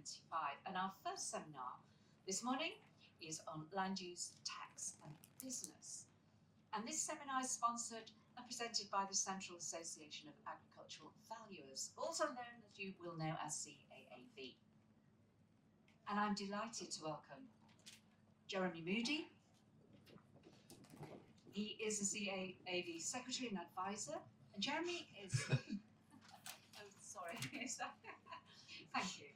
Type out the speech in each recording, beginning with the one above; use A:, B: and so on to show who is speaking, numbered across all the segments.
A: 2025. And our first seminar this morning is on land use, tax and business. And this seminar is sponsored and presented by the Central Association of Agricultural Valuers, also known, as you will know, as CAAV. And I'm delighted to welcome Jeremy Moody. He is the CAAV Secretary and Advisor. And Jeremy is... oh, sorry. Thank you.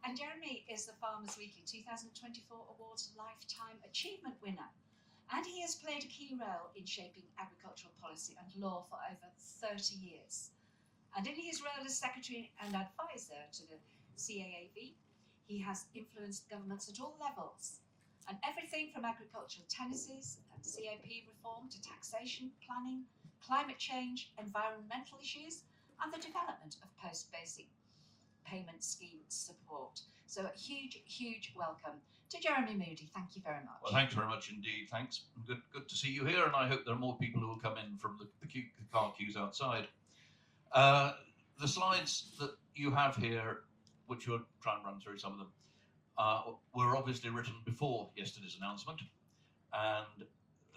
A: And Jeremy is the Farmers Weekly 2024 Awards Lifetime Achievement winner. And he has played a key role in shaping agricultural policy and law for over 30 years. And in his role as Secretary and Advisor to the CAAV, he has influenced governments at all levels, and everything from agricultural tenancies and CAP reform to taxation, planning, climate change, environmental issues, and the development of post-basic payment scheme support. So a huge, huge welcome to Jeremy Moody. Thank you very much.
B: Well, thanks very much indeed. Thanks. Good to see you here, and I hope there are more people who will come in from the car queues outside. The slides that you have here, which we'll try and run through some of them, were obviously written before yesterday's announcement, and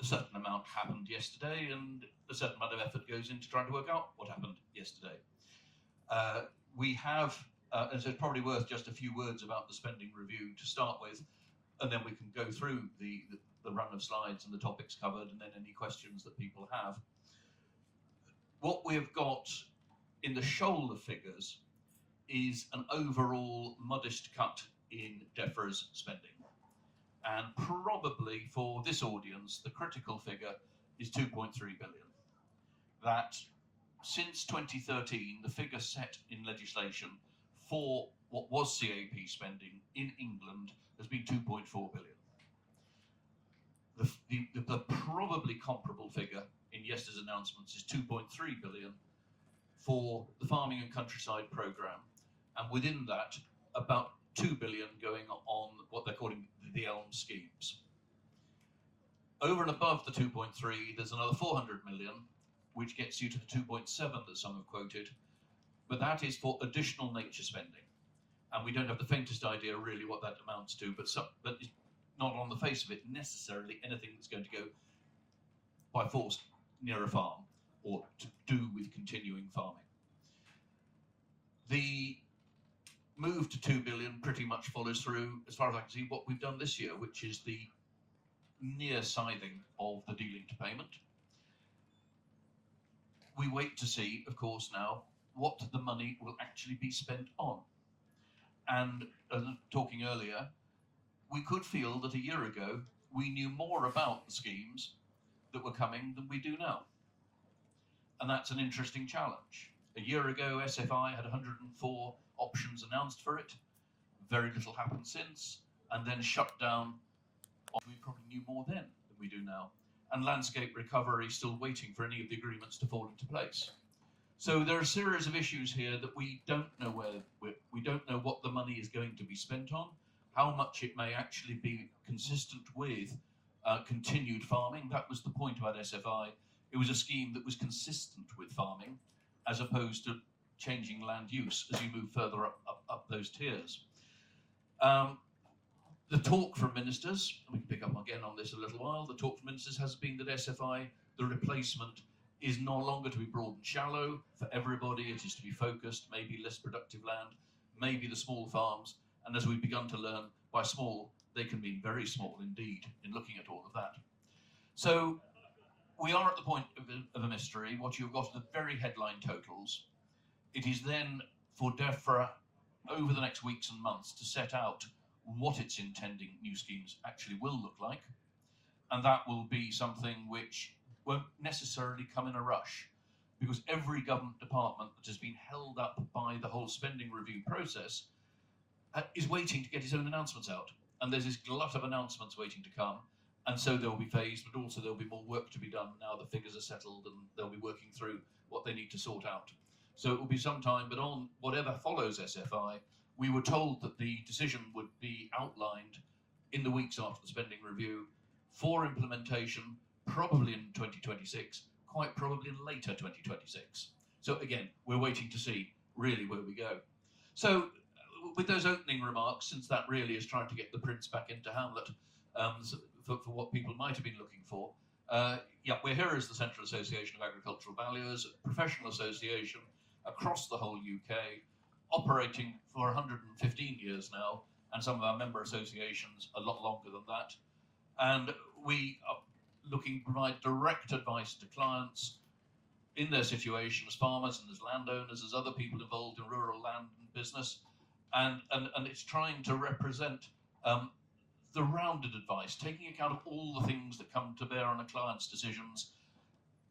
B: a certain amount happened yesterday, and a certain amount of effort goes into trying to work out what happened yesterday. We have, and so it's probably worth just a few words about the spending review to start with, and then we can go through the run of slides and the topics covered, and then any questions that people have. What we've got in the shoal of figures is an overall modest cut in DEFRA's spending. And probably for this audience, the critical figure is 2.3 billion. That since 2013, the figure set in legislation for what was CAP spending in England has been 2.4 billion. The probably comparable figure in yesterday's announcements is 2.3 billion for the Farming and Countryside programme, and within that, about 2 billion going on what they're calling the ELM schemes. Over and above the 2.3, there's another 400 million, which gets you to the 2.7 that some have quoted, but that is for additional nature spending. And we don't have the faintest idea really what that amounts to, but it's not on the face of it necessarily anything that's going to go by force near a farm or to do with continuing farming. The move to 2 billion pretty much follows through, as far as I can see, what we've done this year, which is the near scything of the dealing to payment. We wait to see, of course, now what the money will actually be spent on. And talking earlier, we could feel that a year ago we knew more about the schemes that were coming than we do now. And that's an interesting challenge. A year ago, SFI had 104 options announced for it. Very little happened since, and then shut down. We probably knew more then than we do now. And landscape recovery still waiting for any of the agreements to fall into place. So there are a series of issues here that we don't know we don't know what the money is going to be spent on, how much it may actually be consistent with continued farming. That was the point about SFI. It was a scheme that was consistent with farming, as opposed to changing land use as you move further up those tiers. The talk from ministers, and we can pick up again on this a little while, the talk from ministers has been that SFI, the replacement, is no longer to be broad and shallow for everybody. It is to be focused, maybe less productive land, maybe the small farms, and as we've begun to learn, by small, they can be very small indeed in looking at all of that. So we are at the point of a mystery. What you've got are the very headline totals. It is then for DEFRA over the next weeks and months to set out what it's intending new schemes actually will look like. And that will be something which won't necessarily come in a rush, because every government department that has been held up by the whole spending review process is waiting to get its own announcements out. And there's this glut of announcements waiting to come. And so they'll be phased, but also there'll be more work to be done now the figures are settled and they'll be working through what they need to sort out. So it will be some time, but on whatever follows SFI, we were told that the decision would be outlined in the weeks after the spending review for implementation, probably in 2026, quite probably in later 2026. So again, we're waiting to see really where we go. So with those opening remarks, since that really is trying to get the prince back into Hamlet, for what people might have been looking for, yeah, we're here as the Central Association of Agricultural Valuers, a professional association across the whole UK, operating for 115 years now, and some of our member associations a lot longer than that. And we are looking to provide direct advice to clients in their situation as farmers and as landowners, as other people involved in rural land and business. And it's trying to represent the rounded advice, taking account of all the things that come to bear on a client's decisions,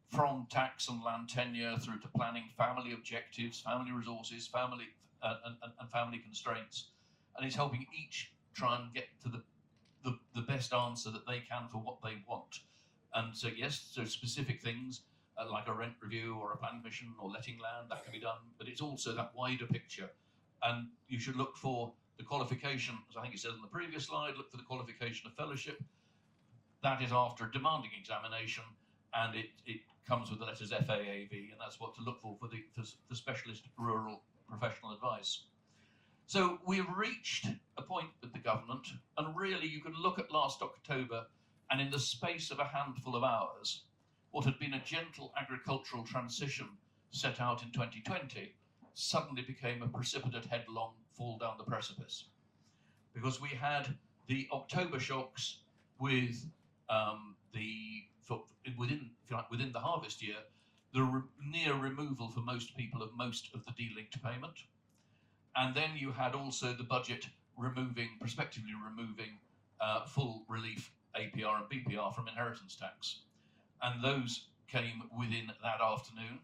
B: from tax and land tenure through to planning, family objectives, family resources, family and family constraints. And it's helping each try and get to the best answer that they can for what they want. And so, yes, so specific things like a rent review or a planning permission or letting land, that can be done, but it's also that wider picture. And you should look for the qualification, as I think it says in the previous slide, look for the qualification of fellowship. That is after a demanding examination, and it comes with the letters CAAV, and that's what to look for the specialist rural professional advice. So we have reached a point with the government, and really you can look at last October, and in the space of a handful of hours, what had been a gentle agricultural transition set out in 2020 suddenly became a precipitate headlong fall down the precipice. Because we had the October shocks with within the harvest year, the near removal for most people of most of the de-linked payment. And then you had also the budget prospectively removing full relief APR and BPR from inheritance tax. And those came within that afternoon.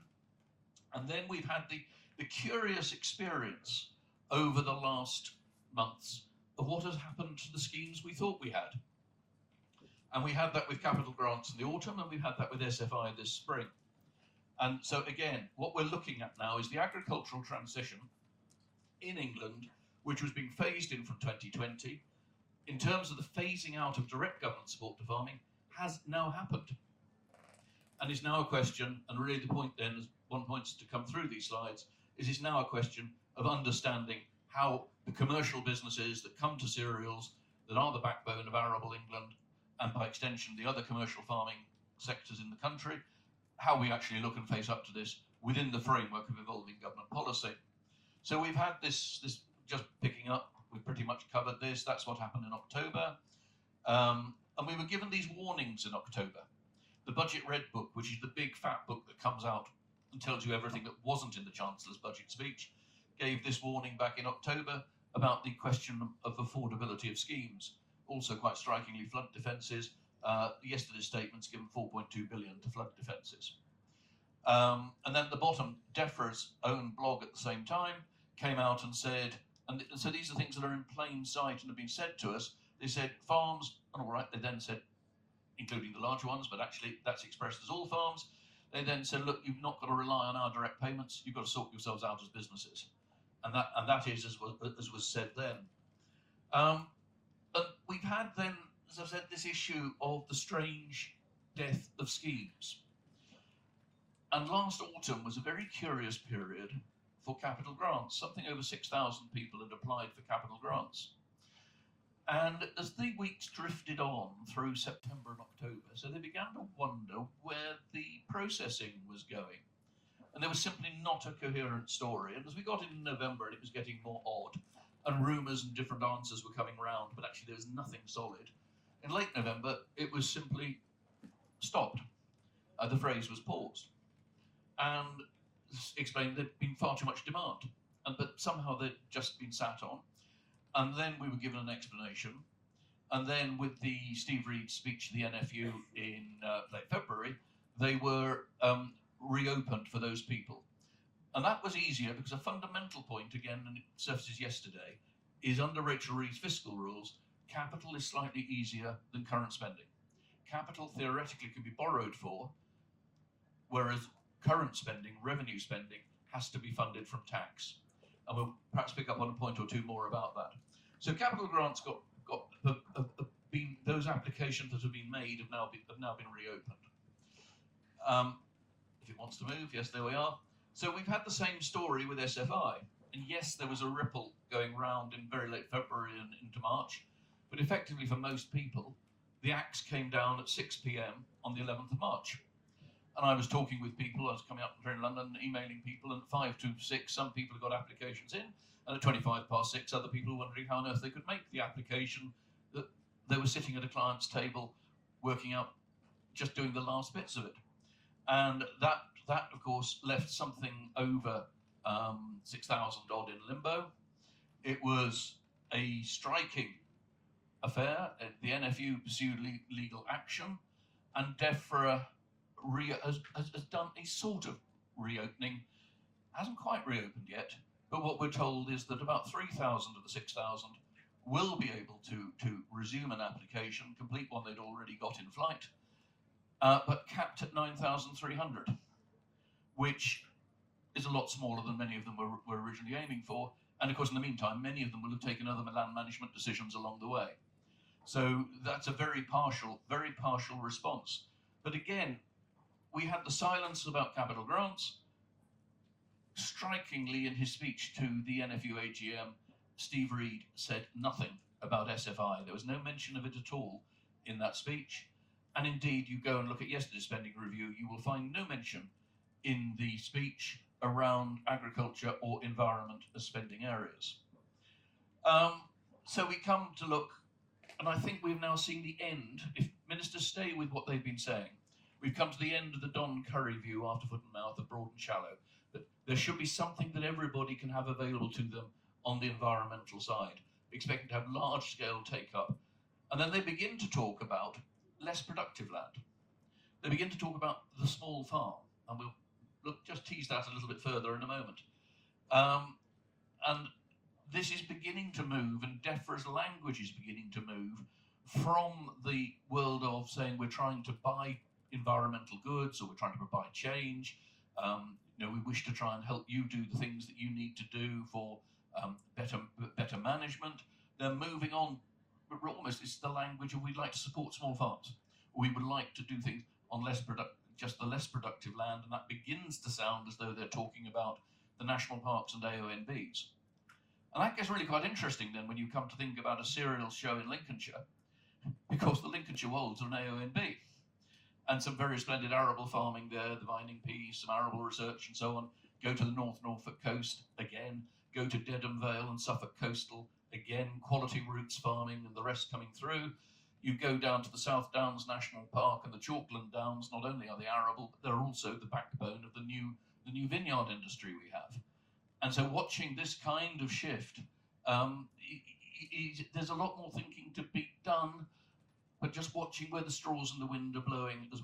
B: And then we've had the curious experience over the last months of what has happened to the schemes we thought we had. And we had that with capital grants in the autumn, and we've had that with SFI this spring. And so again, what we're looking at now is the agricultural transition in England, which was being phased in from 2020, in terms of the phasing out of direct government support to farming, has now happened. And it's now a question, and really the point then, as one points to come through these slides, is it's now a question of understanding how the commercial businesses that come to cereals, that are the backbone of arable England, and by extension the other commercial farming sectors in the country, how we actually look and face up to this within the framework of evolving government policy. So we've had this just picking up, we've pretty much covered this, that's what happened in October. And we were given these warnings in October. The Budget Red Book, which is the big fat book that comes out and tells you everything that wasn't in the Chancellor's budget speech, gave this warning back in October about the question of affordability of schemes. Also quite strikingly, flood defences. Yesterday's statements given 4.2 billion to flood defences. And then at the bottom, DEFRA's own blog at the same time came out and said, and so these are things that are in plain sight and have been said to us. They said farms, and all right, they then said, including the larger ones, but actually that's expressed as all farms. They then said, look, you've not got to rely on our direct payments. You've got to sort yourselves out as businesses. And that is as was said then. And we've had then, as I've said, this issue of the strange death of schemes. And last autumn was a very curious period for capital grants. Something over 6,000 people had applied for capital grants. And as the weeks drifted on through September and October, so they began to wonder where the processing was going. And there was simply not a coherent story. And as we got into November, it was getting more odd, and rumours and different answers were coming round, but actually there was nothing solid. In late November, it was simply stopped. The phrase was paused. And explained there'd been far too much demand, but somehow they'd just been sat on. And then we were given an explanation. And then with the Steve Reed speech to the NFU in late February, they were reopened for those people. And that was easier because a fundamental point, again, and it surfaces yesterday, is under Rachel Reed's fiscal rules, capital is slightly easier than current spending. Capital theoretically can be borrowed for, whereas current spending, revenue spending, has to be funded from tax. And we'll perhaps pick up on a point or two more about that. So capital grants have been, those applications that have been made have now been reopened. If it wants to move, yes, there we are. So we've had the same story with SFI. And yes, there was a ripple going round in very late February and into March, but effectively for most people, the axe came down at 6 p.m. on the 11th of March. And I was talking with people, I was coming up here in London, emailing people, and 5 to 6, some people got applications in, and at 25 past 6, other people were wondering how on earth they could make the application, that they were sitting at a client's table, working out, just doing the last bits of it. And that of course, left something over 6,000 odd in limbo. It was a striking affair. The NFU pursued legal action, and DEFRA has done a sort of reopening. Hasn't quite reopened yet, but what we're told is that about 3,000 of the 6,000 will be able to resume an application, complete one they'd already got in flight, but capped at 9,300, which is a lot smaller than many of them were originally aiming for. And of course, in the meantime, many of them will have taken other land management decisions along the way. So that's a very partial response. But again, we had the silence about capital grants. Strikingly, in his speech to the NFU AGM, Steve Reed said nothing about SFI. There was no mention of it at all in that speech. And indeed, you go and look at yesterday's spending review, you will find no mention in the speech around agriculture or environment as spending areas. So we come to look, and I think we've now seen the end. If ministers stay with what they've been saying, we've come to the end of the Don Curry view after foot and mouth of broad and shallow, that there should be something that everybody can have available to them on the environmental side, expecting to have large-scale take-up. And then they begin to talk about less productive land. They begin to talk about the small farm, and we'll just tease that a little bit further in a moment. And this is beginning to move, and DEFRA's language is beginning to move from the world of saying we're trying to buy environmental goods, or we're trying to provide change. We wish to try and help you do the things that you need to do for better management. They're moving on, but almost it's the language of we'd like to support small farms. We would like to do things on just the less productive land, and that begins to sound as though they're talking about the national parks and AONBs. And that gets really quite interesting then when you come to think about a cereal show in Lincolnshire, because the Lincolnshire Wolds are an AONB, and some very splendid arable farming there, the vining peas, some arable research and so on. Go to the North Norfolk coast again, go to Dedham Vale and Suffolk coastal again, quality roots farming and the rest coming through. You go down to the South Downs National Park and the Chalkland Downs. Not only are they arable, but they're also the backbone of the new vineyard industry we have. And so watching this kind of shift, there's a lot more thinking to be done, but just watching where the straws in the wind are blowing as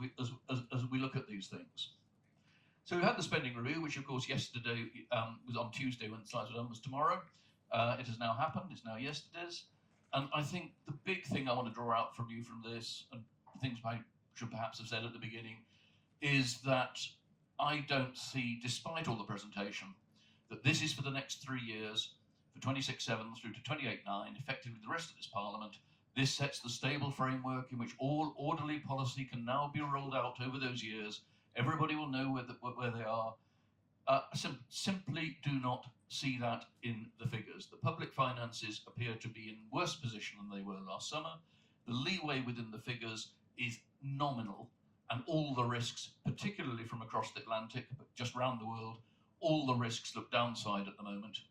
B: we look at these things. So we had the spending review, which of course yesterday was on Tuesday when the slides were done, was tomorrow. It has now happened, it's now yesterday's. And I think the big thing I want to draw out from you from this, and things I should perhaps have said at the beginning, is that I don't see, despite all the presentation, that this is for the next 3 years, for 26/7 through to 28/9, effectively the rest of this Parliament. This sets the stable framework in which all orderly policy can now be rolled out over those years. Everybody will know where they are. Simply do not see that in the figures. The public finances appear to be in worse position than they were last summer. The leeway within the figures is nominal, and all the risks, particularly from across the Atlantic, but just around the world, all the risks look downside at the moment,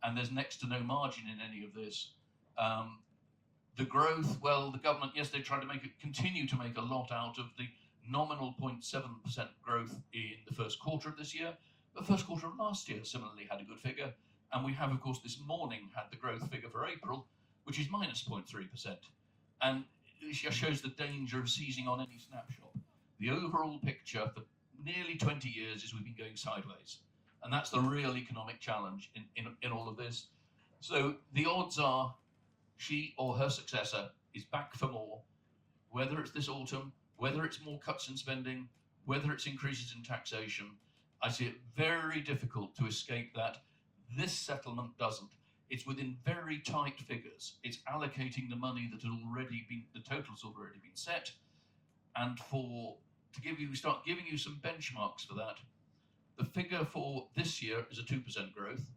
B: and there's next to no margin in any of this. The growth, well, the government, yes, they tried to continue to make a lot out of the nominal 0.7% growth in the first quarter of this year. The first quarter of last year similarly had a good figure, and we have, of course, this morning had the growth figure for April, which is minus 0.3%. And it just shows the danger of seizing on any snapshot. The overall picture for nearly 20 years is we've been going sideways. And that's the real economic challenge in all of this. So the odds are she or her successor is back for more, whether it's this autumn, whether it's more cuts in spending, whether it's increases in taxation. I see it very difficult to escape that. This settlement doesn't. It's within very tight figures. It's allocating the money that had already been, the total's already been set. And start giving you some benchmarks for that. The figure for this year is a 2% growth.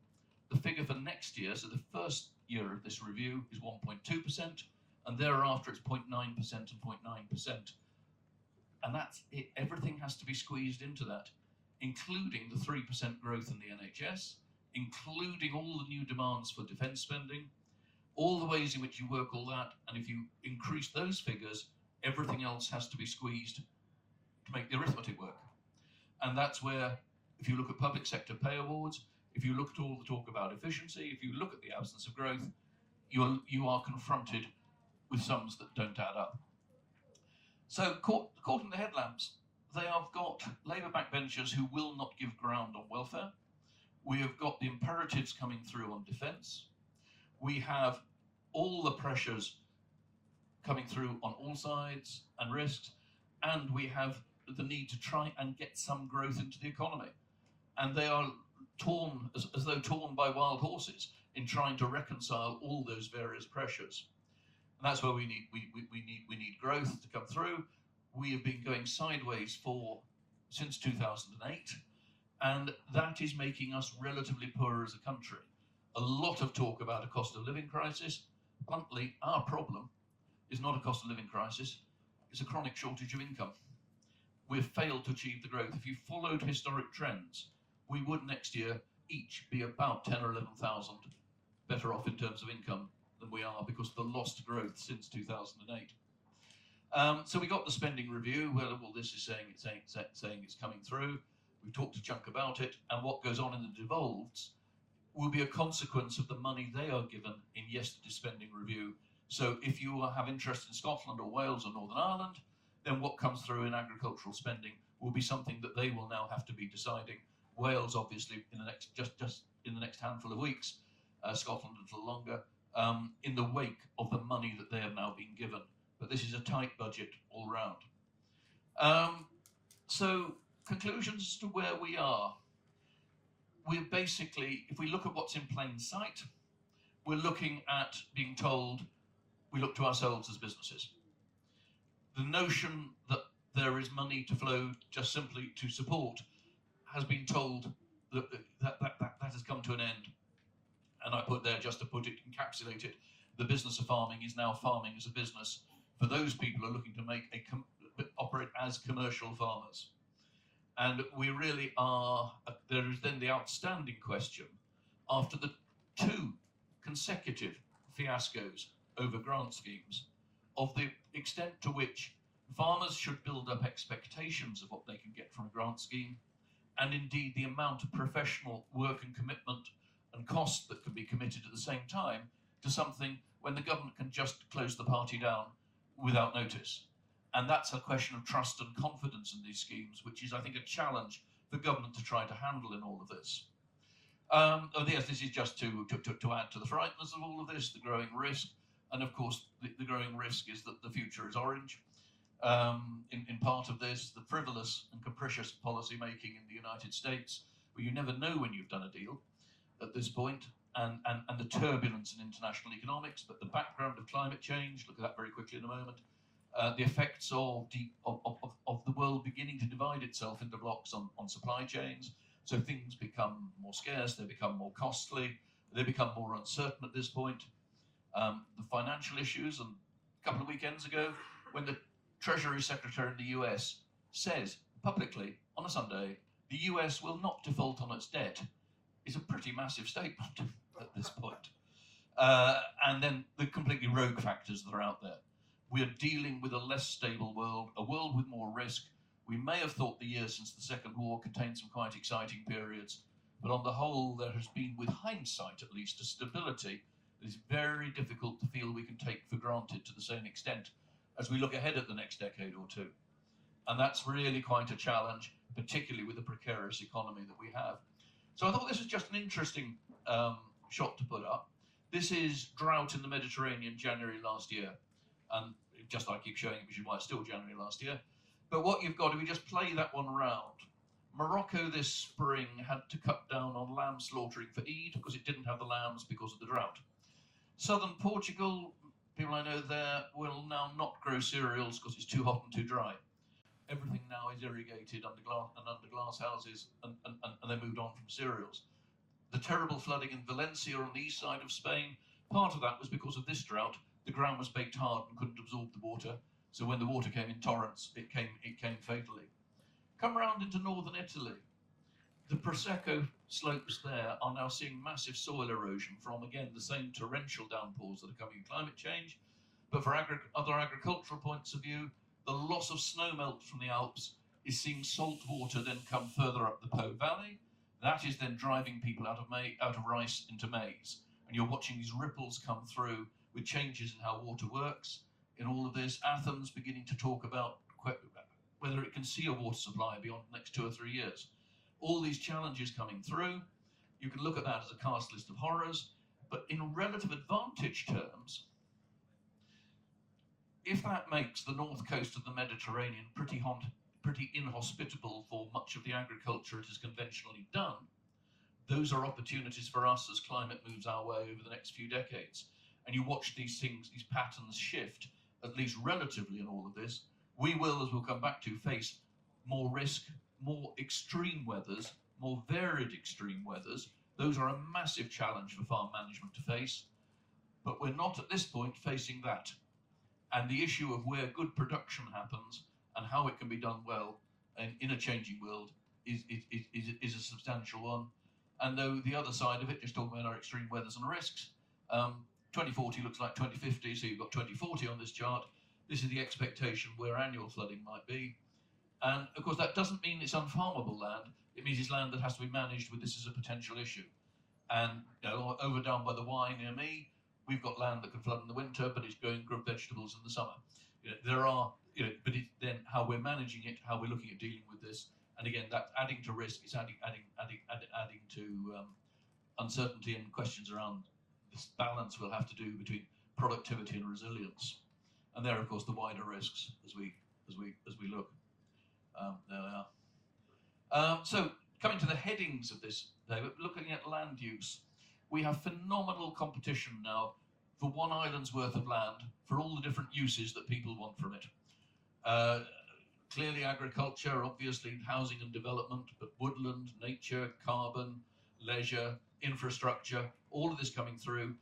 B: The figure for next year, so the first year of this review, is 1.2%, and thereafter it's 0.9% and 0.9%. And that's it. Everything has to be squeezed into that, including the 3% growth in the NHS, including all the new demands for defence spending, all the ways in which you work all that. And if you increase those figures, everything else has to be squeezed to make the arithmetic work. And that's where, if you look at public sector pay awards, if you look at all the talk about efficiency, if you look at the absence of growth, you are confronted with sums that don't add up. So caught in the headlamps, they have got Labour backbenchers who will not give ground on welfare. We have got the imperatives coming through on defence. We have all the pressures coming through on all sides and risks, and we have the need to try and get some growth into the economy. And they are torn, as though torn by wild horses, in trying to reconcile all those various pressures. And that's where we need growth to come through. We have been going sideways since 2008, and that is making us relatively poor as a country. A lot of talk about a cost of living crisis. Bluntly, our problem is not a cost of living crisis, it's a chronic shortage of income. We've failed to achieve the growth. If you followed historic trends, we would next year each be about 10 or 11,000 better off in terms of income than we are because of the lost growth since 2008. So we got the spending review, where all this is saying it's coming through. We've talked to Chunk about it, and what goes on in the devolveds will be a consequence of the money they are given in yesterday's spending review. So if you have interest in Scotland or Wales or Northern Ireland, then what comes through in agricultural spending will be something that they will now have to be deciding. Wales, obviously, in the next just in the next handful of weeks, Scotland a little longer, in the wake of the money that they have now been given. But this is a tight budget all round. So conclusions as to where we are. We're basically, if we look at what's in plain sight, we're looking at being told we look to ourselves as businesses. The notion that there is money to flow just simply to support has been told that has come to an end. And I put there, just to put it, encapsulate it, the business of farming is now farming as a business for those people who are looking to operate as commercial farmers. And we really are, there is then the outstanding question, after the 2 consecutive fiascos over grant schemes, of the extent to which farmers should build up expectations of what they can get from a grant scheme, and indeed the amount of professional work and commitment and cost that can be committed at the same time to something when the government can just close the party down without notice. And that's a question of trust and confidence in these schemes, which is, I think, a challenge for government to try to handle in all of this. Yes, this is just to add to the frightness of all of this, the growing risk. And of course, the growing risk is that the future is orange. In part of this, the frivolous and capricious policy making in the United States, where you never know when you've done a deal at this point, and the turbulence in international economics, but the background of climate change, look at that very quickly in a moment, the effects of the world beginning to divide itself into blocks on supply chains. So things become more scarce, they become more costly, they become more uncertain at this point. The financial issues, and a couple of weekends ago, when the Treasury Secretary in the US says publicly on a Sunday, the US will not default on its debt, is a pretty massive statement at this point. And then the completely rogue factors that are out there. We are dealing with a less stable world, a world with more risk. We may have thought the years since the Second War contained some quite exciting periods, but on the whole, there has been, with hindsight at least, a stability that is very difficult to feel we can take for granted to the same extent as we look ahead at the next decade or two. And that's really quite a challenge, particularly with the precarious economy that we have. So I thought this was just an interesting shot to put up. This is drought in the Mediterranean January last year. And just I keep showing it, which is why it's still January last year. But what you've got, if we just play that one round, Morocco this spring had to cut down on lamb slaughtering for Eid because it didn't have the lambs because of the drought. Southern Portugal, people I know there, will now not grow cereals because it's too hot and too dry. Everything now is irrigated under glass houses, and they moved on from cereals. The terrible flooding in Valencia on the east side of Spain, part of that was because of this drought. The ground was baked hard and couldn't absorb the water. So when the water came in torrents, it came fatally. Come round into northern Italy. The Prosecco slopes there are now seeing massive soil erosion from, again, the same torrential downpours that are coming in climate change. But for other agricultural points of view, the loss of snowmelt from the Alps is seeing salt water then come further up the Po Valley. That is then driving people out of rice into maize. And you're watching these ripples come through with changes in how water works. In all of this, Athens beginning to talk about whether it can see a water supply beyond the next 2 or 3 years. All these challenges coming through, you can look at that as a cast list of horrors, but in relative advantage terms, if that makes the north coast of the Mediterranean pretty inhospitable for much of the agriculture it has conventionally done, those are opportunities for us as climate moves our way over the next few decades. And you watch these things, these patterns shift, at least relatively in all of this. We will, as we'll come back to, face more risk, more extreme weathers, more varied extreme weathers. Those are a massive challenge for farm management to face. But we're not at this point facing that. And the issue of where good production happens and how it can be done well and in a changing world is a substantial one. And though the other side of it, just talking about our extreme weathers and risks, 2040 looks like 2050, so you've got 2040 on this chart. This is the expectation where annual flooding might be. And of course, that doesn't mean it's unfarmable land. It means it's land that has to be managed with this as a potential issue. And over down by the Y near me, we've got land that can flood in the winter, but it's going to grow vegetables in the summer. But it's then how we're managing it, how we're looking at dealing with this. And again, that's adding to risk, it's adding to uncertainty and questions around this balance we'll have to do between productivity and resilience. And there, of course, the wider risks as we look. There they are. So coming to the headings of this, David, looking at land use, we have phenomenal competition now for one island's worth of land for all the different uses that people want from it. Clearly agriculture, obviously housing and development, but woodland, nature, carbon, leisure, infrastructure, all of this coming through.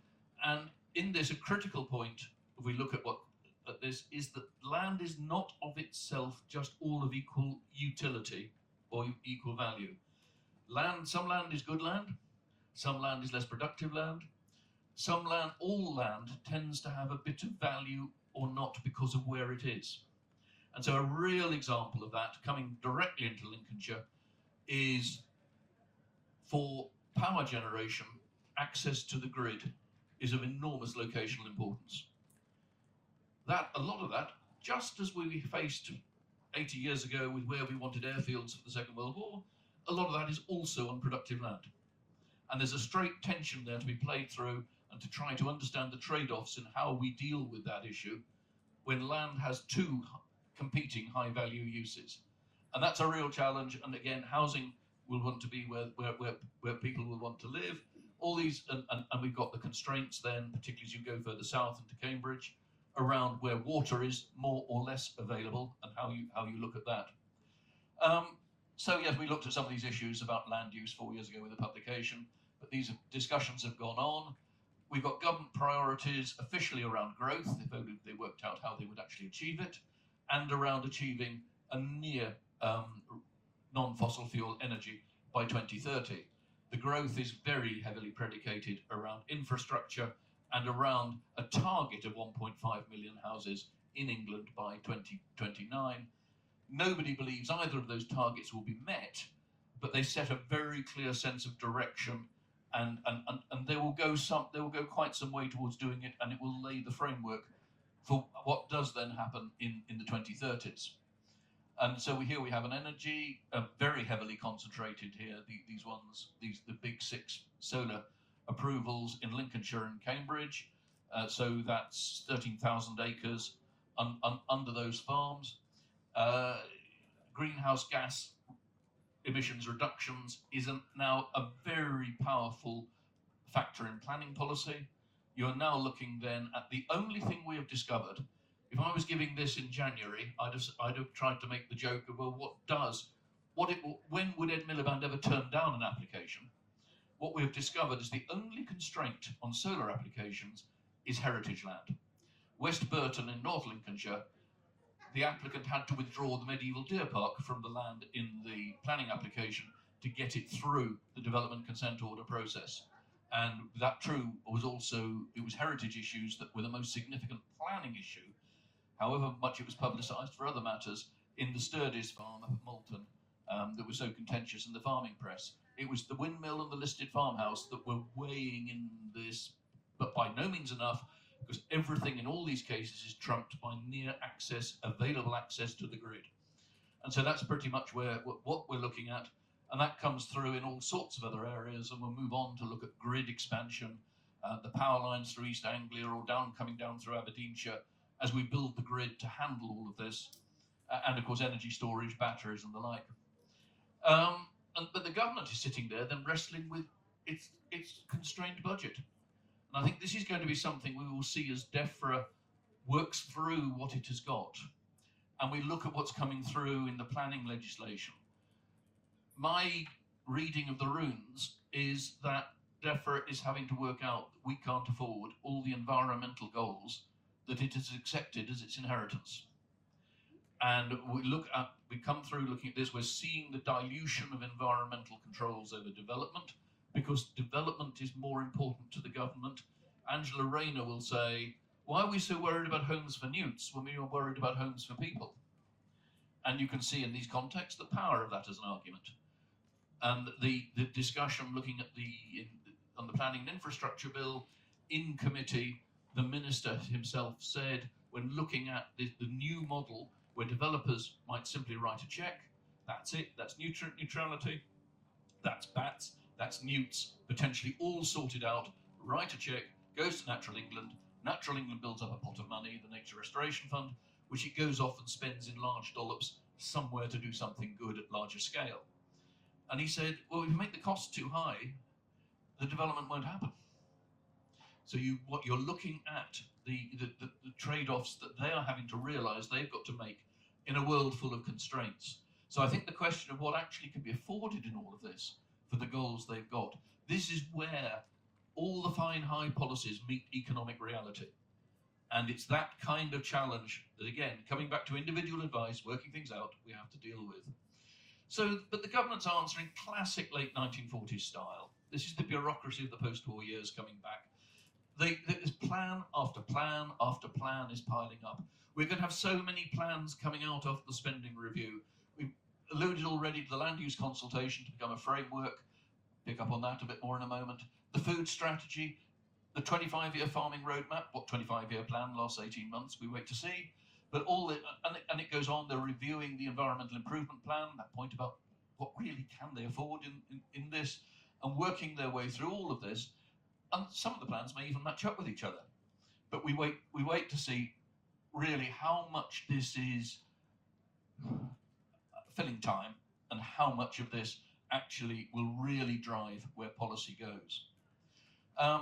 B: And in this, a critical point, if we look at this, is that land is not of itself just all of equal utility or equal value. Some land is good land, some land is less productive land, all land tends to have a bit of value or not because of where it is. And so a real example of that coming directly into Lincolnshire is for power generation, access to the grid is of enormous locational importance. A lot of that, just as we faced 80 years ago with where we wanted airfields for the Second World War, a lot of that is also unproductive land. And there's a straight tension there to be played through and to try to understand the trade-offs in how we deal with that issue when land has two competing high-value uses. And that's a real challenge. And again, housing will want to be where people will want to live. All these, and we've got the constraints then, particularly as you go further south into Cambridge, around where water is more or less available and how you look at that. So yes, we looked at some of these issues about land use 4 years ago with the publication, but these discussions have gone on. We've got government priorities officially around growth, if only they worked out how they would actually achieve it, and around achieving a near non-fossil fuel energy by 2030. The growth is very heavily predicated around infrastructure and around a target of 1.5 million houses in England by 2029. Nobody believes either of those targets will be met, but they set a very clear sense of direction, and they will go quite some way towards doing it, and it will lay the framework for what does then happen in the 2030s. And so here we have an energy very heavily concentrated here. The big 6 solar approvals in Lincolnshire and Cambridge. So that's 13,000 acres under those farms. Greenhouse gas emissions reductions is now a very powerful factor in planning policy. You're now looking then at the only thing we have discovered. If I was giving this in January, I'd have tried to make the joke of, well, when would Ed Miliband ever turn down an application? what we have discovered is the only constraint on solar applications is heritage land. West Burton in North Lincolnshire, the applicant had to withdraw the medieval deer park from the land in the planning application to get it through the development consent order process. And that was it was heritage issues that were the most significant planning issue, however much it was publicised for other matters, in the Sturdies farm up at Moulton that was so contentious in the farming press. It was the windmill and the listed farmhouse that were weighing in this, but by no means enough, because everything in all these cases is trumped by near access, available access to the grid. And so that's pretty much what we're looking at. And that comes through in all sorts of other areas, and we'll move on to look at grid expansion, the power lines through East Anglia or coming down through Aberdeenshire as we build the grid to handle all of this, and of course energy storage, batteries and the like. But the government is sitting there then wrestling with its constrained budget. And I think this is going to be something we will see as DEFRA works through what it has got. And we look at what's coming through in the planning legislation. My reading of the runes is that DEFRA is having to work out that we can't afford all the environmental goals that it has accepted as its inheritance. And we come through looking at this, we're seeing the dilution of environmental controls over development, because development is more important to the government. Angela Rayner will say, why are we so worried about homes for newts when we are worried about homes for people? And you can see in these contexts the power of that as an argument. And the discussion looking at on the planning and infrastructure bill in committee, the minister himself said, when looking at the new model where developers might simply write a check, that's it, that's neutrality, that's bats, that's newts, potentially all sorted out, write a check, goes to Natural England builds up a pot of money, the Nature Restoration Fund, which it goes off and spends in large dollops somewhere to do something good at larger scale. And he said, well, if you make the cost too high, the development won't happen. So what you're looking at, the trade-offs that they are having to realise they've got to make in a world full of constraints. So I think the question of what actually can be afforded in all of this for the goals they've got, this is where all the fine high policies meet economic reality. And it's that kind of challenge that, again, coming back to individual advice, working things out, we have to deal with. So, but the government's answering classic late 1940s style. This is the bureaucracy of the post-war years coming back. There's plan after plan after plan is piling up. We're going to have so many plans coming out of the spending review. We've alluded already to the land use consultation to become a framework. Pick up on that a bit more in a moment. The food strategy, the 25-year farming roadmap, what 25-year plan lasts 18 months, we wait to see. But and it goes on, they're reviewing the environmental improvement plan, that point about what really can they afford in this, and working their way through all of this. And some of the plans may even match up with each other. But we wait to see really how much this is filling time and how much of this actually will really drive where policy goes.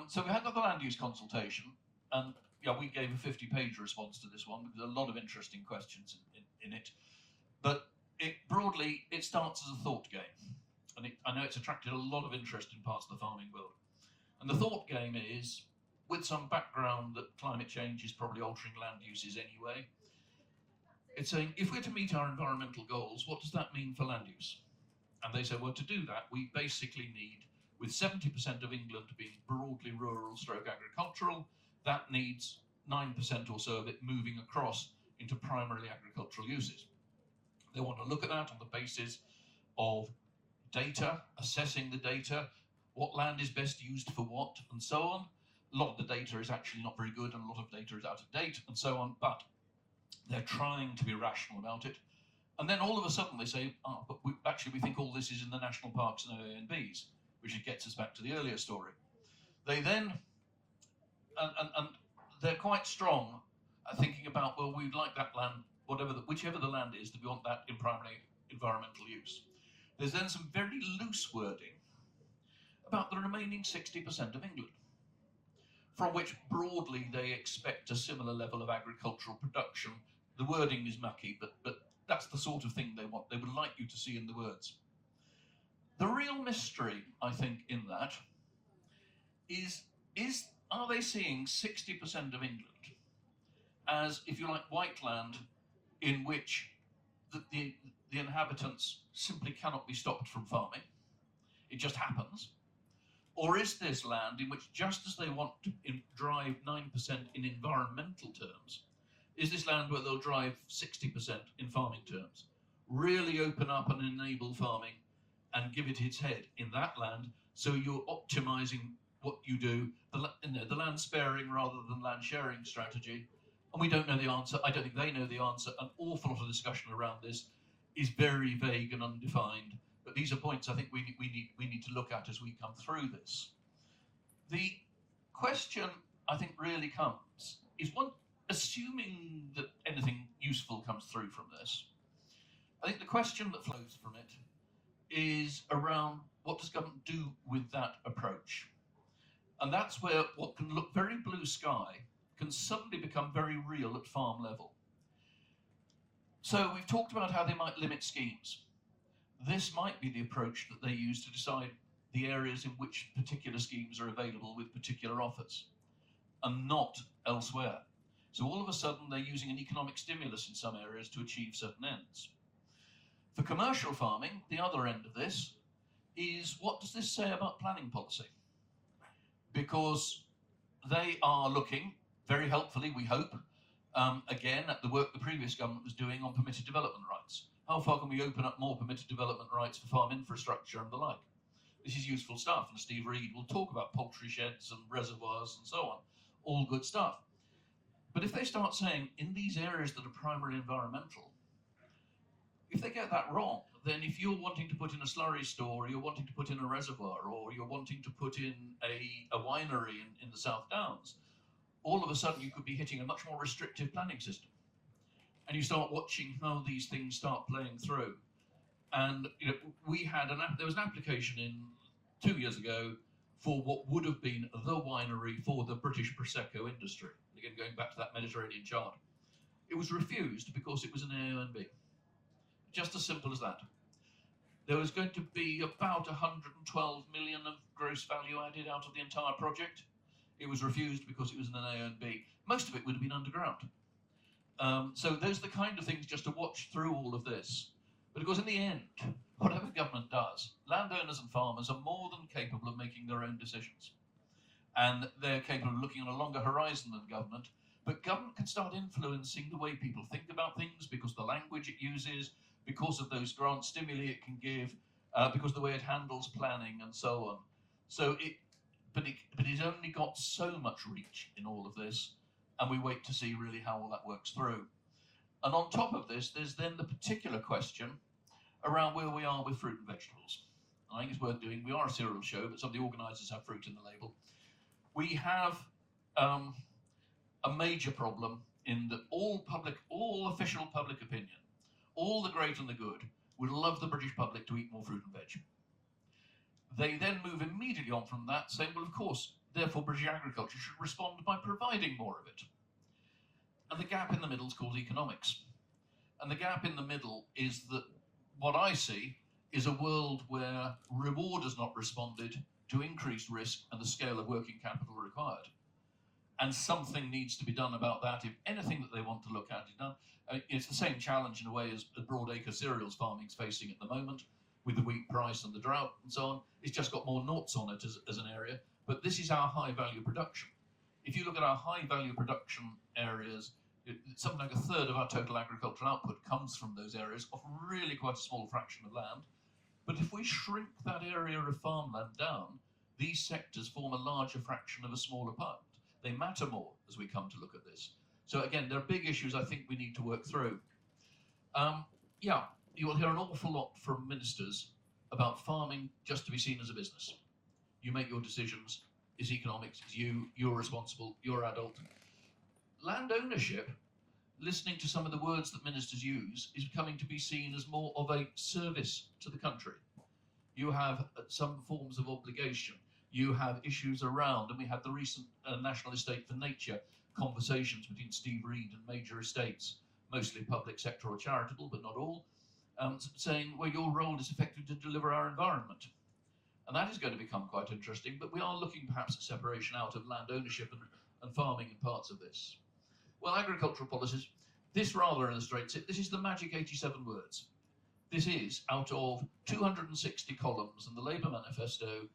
B: So we had the land use consultation, and yeah, we gave a 50-page response to this one with a lot of interesting questions in it. But broadly, it starts as a thought game. And I know it's attracted a lot of interest in parts of the farming world. And the thought game is, with some background that climate change is probably altering land uses anyway, it's saying, if we're to meet our environmental goals, what does that mean for land use? And they say, well, to do that, we basically need, with 70% of England being broadly rural stroke agricultural, that needs 9% or so of it moving across into primarily agricultural uses. They want to look at that on the basis of data, assessing the data, what land is best used for what, and so on. A lot of the data is actually not very good, and a lot of data is out of date, and so on, but they're trying to be rational about it. And then all of a sudden they say, oh, but we think all this is in the national parks and OANBs, which gets us back to the earlier story. They then, and they're quite strong at thinking about, well, we'd like that land, whichever the land is, that we want that in primary environmental use. There's then some very loose wording about the remaining 60% of England, from which broadly they expect a similar level of agricultural production. The wording is mucky, but that's the sort of thing they want. They would like you to see in the words. The real mystery, I think, in that are they seeing 60% of England as, if you like, white land in which the inhabitants simply cannot be stopped from farming? It just happens. Or is this land in which, just as they want to drive 9% in environmental terms, is this land where they'll drive 60% in farming terms? Really open up and enable farming and give it its head in that land, so you're optimizing what you do, the land sparing rather than land sharing strategy. And we don't know the answer. I don't think they know the answer. An awful lot of discussion around this is very vague and undefined. But these are points I think we need to look at as we come through this. The question I think really comes is, one, assuming that anything useful comes through from this, I think the question that flows from it is around what does government do with that approach? And that's where what can look very blue sky can suddenly become very real at farm level. So we've talked about how they might limit schemes. This might be the approach that they use to decide the areas in which particular schemes are available with particular offers, and not elsewhere. So all of a sudden they're using an economic stimulus in some areas to achieve certain ends. For commercial farming, the other end of this is, what does this say about planning policy? Because they are looking, very helpfully we hope, again at the work the previous government was doing on permitted development rights. How far can we open up more permitted development rights for farm infrastructure and the like? This is useful stuff, and Steve Reed will talk about poultry sheds and reservoirs and so on, all good stuff. But if they start saying, in these areas that are primarily environmental, if they get that wrong, then if you're wanting to put in a slurry store, or you're wanting to put in a reservoir, or you're wanting to put in a winery in the South Downs, all of a sudden you could be hitting a much more restrictive planning system. And you start watching how these things start playing through. And there was an application in 2 years ago for what would have been the winery for the British Prosecco industry. Again, going back to that Mediterranean chart. It was refused because it was an AONB. Just as simple as that. There was going to be about 112 million of gross value added out of the entire project. It was refused because it was an AONB. Most of it would have been underground. So those are the kind of things just to watch through all of this. But of course, in the end, whatever government does, landowners and farmers are more than capable of making their own decisions. And they're capable of looking on a longer horizon than government. But government can start influencing the way people think about things because of the language it uses, because of those grant stimuli it can give, because of the way it handles planning and so on. So but it's only got so much reach in all of this, and we wait to see really how all that works through. And on top of this, there's then the particular question around where we are with fruit and vegetables. I think it's worth doing. We are a cereal show, but some of the organisers have fruit in the label. We have a major problem in that all official public opinion, all the great and the good, would love the British public to eat more fruit and veg. They then move immediately on from that, saying, well, of course, therefore British agriculture should respond by providing more of it. And the gap in the middle is called economics. And the gap in the middle is that what I see is a world where reward has not responded to increased risk and the scale of working capital required. And something needs to be done about that if anything that they want to look at is done. It's the same challenge in a way as broadacre cereals farming is facing at the moment with the wheat price and the drought and so on. It's just got more noughts on it as an area. But this is our high value production. If you look at our high value production areas, something like a third of our total agricultural output comes from those areas, of really quite a small fraction of land. But if we shrink that area of farmland down, these sectors form a larger fraction of a smaller part. They matter more as we come to look at this. So again, there are big issues I think we need to work through. You will hear an awful lot from ministers about farming just to be seen as a business. You make your decisions, it's economics, it's you're responsible, you're adult. Land ownership, listening to some of the words that ministers use, is coming to be seen as more of a service to the country. You have some forms of obligation. You have issues around, and we had the recent National Estate for Nature conversations between Steve Reed and major estates, mostly public sector or charitable, but not all, saying, well, your role is effectively to deliver our environment. And that is going to become quite interesting, but we are looking perhaps at separation out of land ownership and farming in parts of this. Well, agricultural policies, this rather illustrates it. This is the magic 87 words. This is out of 260 columns in the Labour manifesto,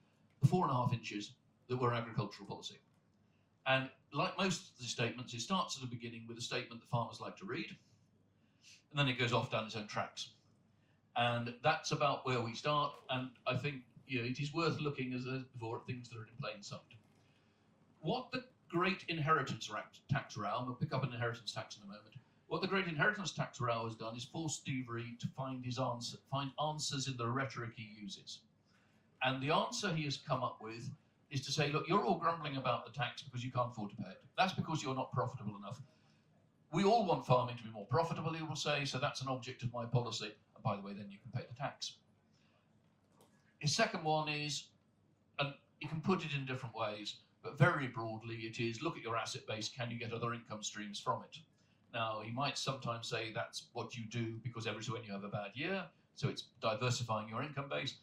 B: 4.5 inches that were agricultural policy. And like most of the statements, it starts at the beginning with a statement that farmers like to read, and then it goes off down its own tracks. And that's about where we start, and I think it is worth looking, as before, at things that are in plain sight. What the great inheritance tax row, and we'll pick up an inheritance tax in a moment, what the great inheritance tax row has done is force Steve Reed to find answers in the rhetoric he uses. And the answer he has come up with is to say, look, you're all grumbling about the tax because you can't afford to pay it. That's because you're not profitable enough. We all want farming to be more profitable, he will say, so that's an object of my policy. And by the way, then you can pay the tax. His second one is, and you can put it in different ways, but very broadly it is, look at your asset base, can you get other income streams from it? Now, he might sometimes say that's what you do because every so when you have a bad year, so it's diversifying your income base.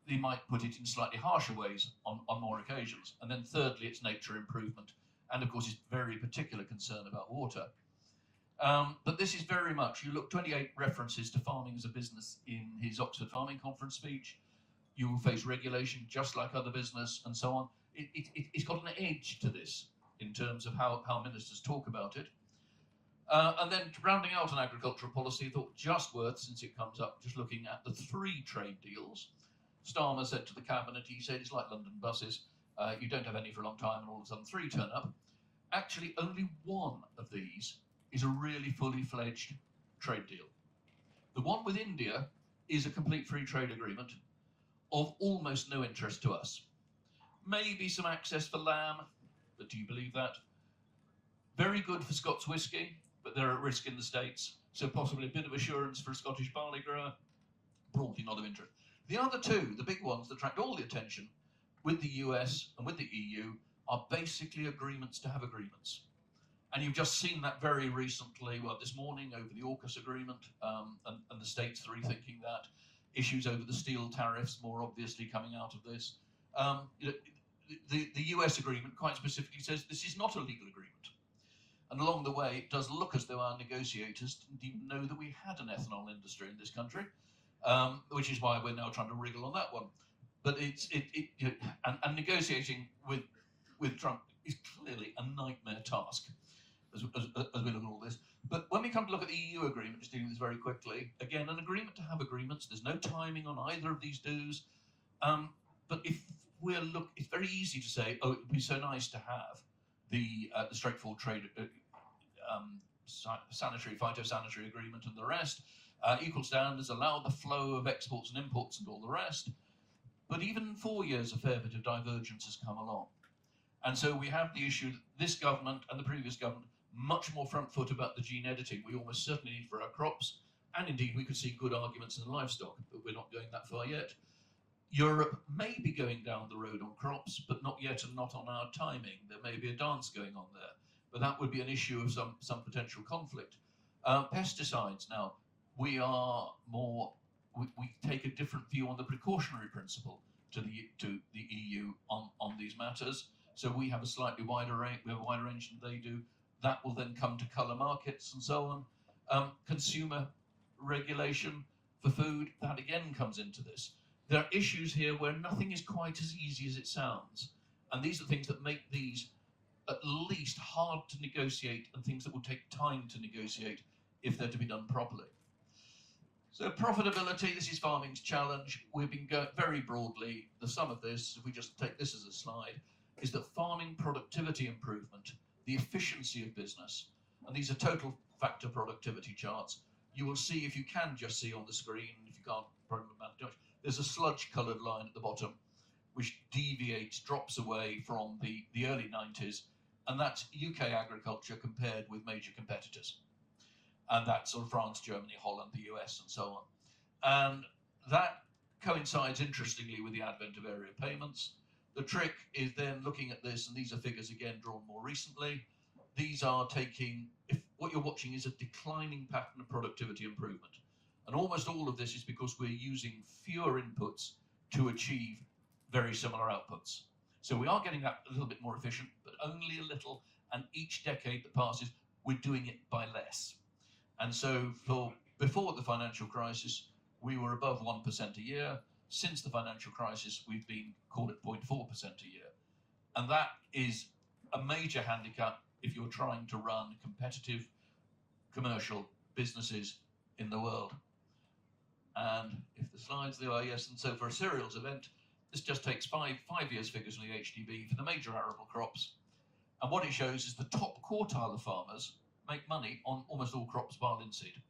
B: He might put it in slightly harsher ways on more occasions. And then thirdly, it's nature improvement. And of course, his very particular concern about water. But this is very much, you look, 28 references to farming as a business in his Oxford Farming Conference speech. You will face regulation just like other business and so on. It's got an edge to this in terms of how ministers talk about it. And then rounding out on agricultural policy, I thought just worth, since it comes up, just looking at the 3 trade deals. Starmer said to the cabinet, he said it's like London buses, you don't have any for a long time and all of a sudden 3 turn up. Actually, only 1 of these is a really fully fledged trade deal. The one with India is a complete free trade agreement of almost no interest to us. Maybe some access for lamb, but do you believe that? Very good for Scots whisky, but they're at risk in the States, so possibly a bit of assurance for a Scottish barley grower, broadly not of interest. The other 2, the big ones that attract all the attention with the US and with the EU, are basically agreements to have agreements. And you've just seen that very recently, well, this morning over the AUKUS agreement, and the States rethinking that. Issues over the steel tariffs more obviously coming out of this. The US agreement quite specifically says this is not a legal agreement. And along the way, it does look as though our negotiators didn't even know that we had an ethanol industry in this country, which is why we're now trying to wriggle on that one. But and negotiating with Trump is clearly a nightmare task as we look at all this. But when we come to look at the EU agreement, just dealing with this very quickly, again, an agreement to have agreements. There's no timing on either of these dues. But if we're it's very easy to say, oh, it would be so nice to have the straightforward trade, sanitary, phytosanitary agreement and the rest. Equal standards, allow the flow of exports and imports and all the rest. But even in 4 years, a fair bit of divergence has come along. And so we have the issue that this government and the previous government much more front foot about the gene editing we almost certainly need for our crops. And indeed, we could see good arguments in livestock, but we're not going that far yet. Europe may be going down the road on crops, but not yet and not on our timing. There may be a dance going on there, but that would be an issue of some potential conflict. Pesticides now, we take a different view on the precautionary principle to the EU on these matters. So we have a slightly wider range, we have a wider range than they do. That will then come to colour markets and so on. Consumer regulation for food, that again comes into this. There are issues here where nothing is quite as easy as it sounds. And these are things that make these at least hard to negotiate and things that will take time to negotiate if they're to be done properly. So profitability, this is farming's challenge. We've been going very broadly. The sum of this, if we just take this as a slide, is that farming productivity improvement, the efficiency of business, and these are total factor productivity charts. You will see, if you can just see on the screen, if you can't, probably not much, there's a sludge-coloured line at the bottom, which deviates, drops away from the early 90s, and that's UK agriculture compared with major competitors. And that's sort of France, Germany, Holland, the US, and so on. And that coincides, interestingly, with the advent of area payments. The trick is then looking at this, and these are figures, again, drawn more recently. These are taking, if what you're watching is a declining pattern of productivity improvement. And almost all of this is because we're using fewer inputs to achieve very similar outputs. So we are getting that a little bit more efficient, but only a little, and each decade that passes, we're doing it by less. And so before the financial crisis, we were above 1% a year. Since the financial crisis, we've been called at 0.4% a year. And that is a major handicap if you're trying to run competitive commercial businesses in the world. And if the slides there are, yes, and so for a cereals event, this just takes five years figures from the HDB for the major arable crops. And what it shows is the top quartile of farmers make money on almost all crops bar linseed.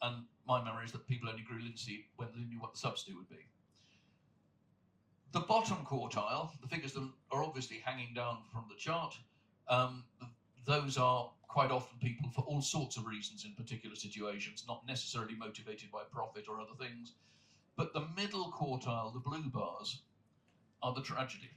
B: And my memory is that people only grew linseed when they knew what the substitute would be. The bottom quartile, the figures that are obviously hanging down from the chart, those are quite often people for all sorts of reasons in particular situations, not necessarily motivated by profit or other things. But the middle quartile, the blue bars, are the tragedy.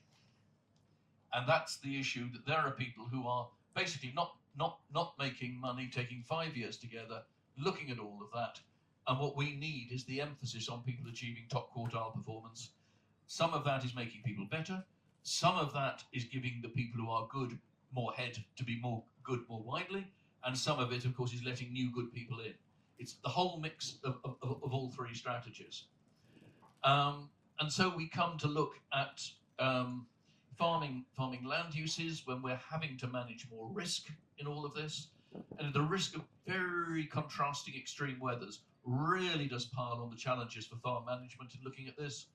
B: And that's the issue, that there are people who are basically not making money, taking 5 years together, looking at all of that. And what we need is the emphasis on people achieving top quartile performance. Some of that is making people better. Some of that is giving the people who are good more head to be more good more widely. And some of it, of course, is letting new good people in. It's the whole mix of all three strategies. And so we come to look at farming land uses when we're having to manage more risk in all of this. And the risk of very contrasting extreme weathers really does pile on the challenges for farm management in looking at this.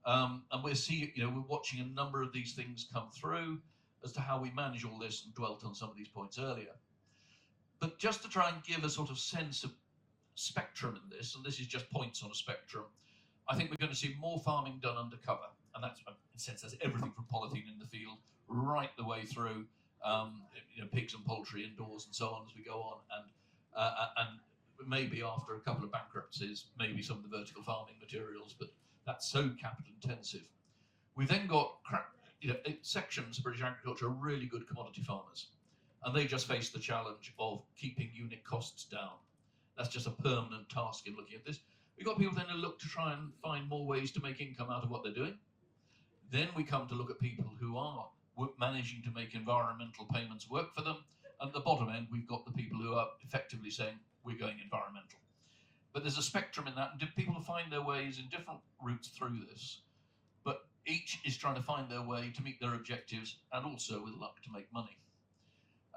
B: And we're watching a number of these things come through as to how we manage all this, and dwelt on some of these points earlier. But just to try and give a sort of sense of spectrum in this, and this is just points on a spectrum, I think we're going to see more farming done under cover. And that's, in a sense, that's everything from polythene in the field right the way through pigs and poultry indoors and so on as we go on. And maybe after a couple of bankruptcies, maybe some of the vertical farming materials, but that's so capital intensive. We then got sections of British agriculture are really good commodity farmers, and they just face the challenge of keeping unit costs down. That's just a permanent task in looking at this. We've got people then who look to try and find more ways to make income out of what they're doing. Then we come to look at people who are managing to make environmental payments work for them. And at the bottom end, we've got the people who are effectively saying, we're going environmental. But there's a spectrum in that, and people find their ways in different routes through this. But each is trying to find their way to meet their objectives, and also, with luck, to make money.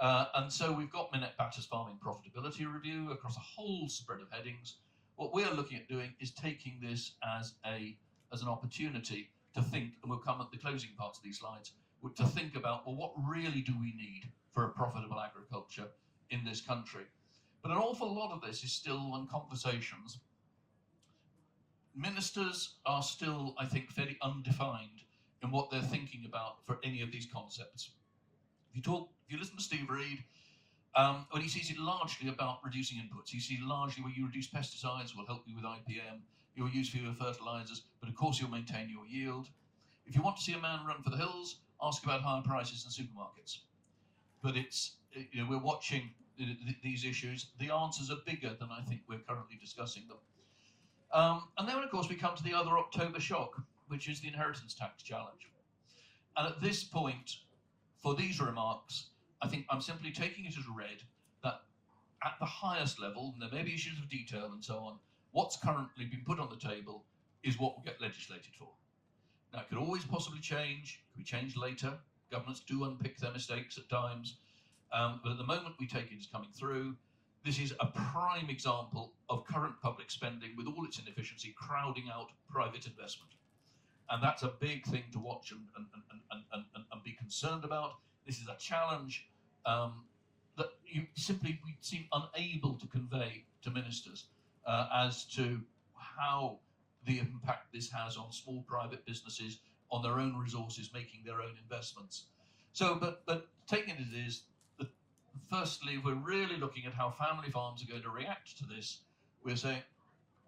B: And so we've got Minette Batter's Farming Profitability Review across a whole spread of headings. What we're looking at doing is taking this as an opportunity to think, and we'll come at the closing parts of these slides, to think about, well, what really do we need for a profitable agriculture in this country? But an awful lot of this is still on conversations. Ministers are still, I think, fairly undefined in what they're thinking about for any of these concepts. If you listen to Steve Reed, when he sees it largely about reducing inputs, he sees largely where you reduce pesticides will help you with IPM, you'll use fewer fertilizers, but of course you'll maintain your yield. If you want to see a man run for the hills, ask about higher prices in supermarkets. But we're watching these issues. The answers are bigger than I think we're currently discussing them. And then, of course, we come to the other October shock, which is the inheritance tax challenge. And at this point, for these remarks, I think I'm simply taking it as read that at the highest level, and there may be issues of detail and so on, what's currently been put on the table is what will get legislated for. Now, it could always possibly change, it could be changed later. Governments do unpick their mistakes at times. But at the moment we take it as coming through, this is a prime example of current public spending with all its inefficiency crowding out private investment. And that's a big thing to watch and be concerned about. This is a challenge that we seem unable to convey to ministers as to how the impact this has on small private businesses, on their own resources, making their own investments. So, but taking it is, firstly, we're really looking at how family farms are going to react to this. We're saying,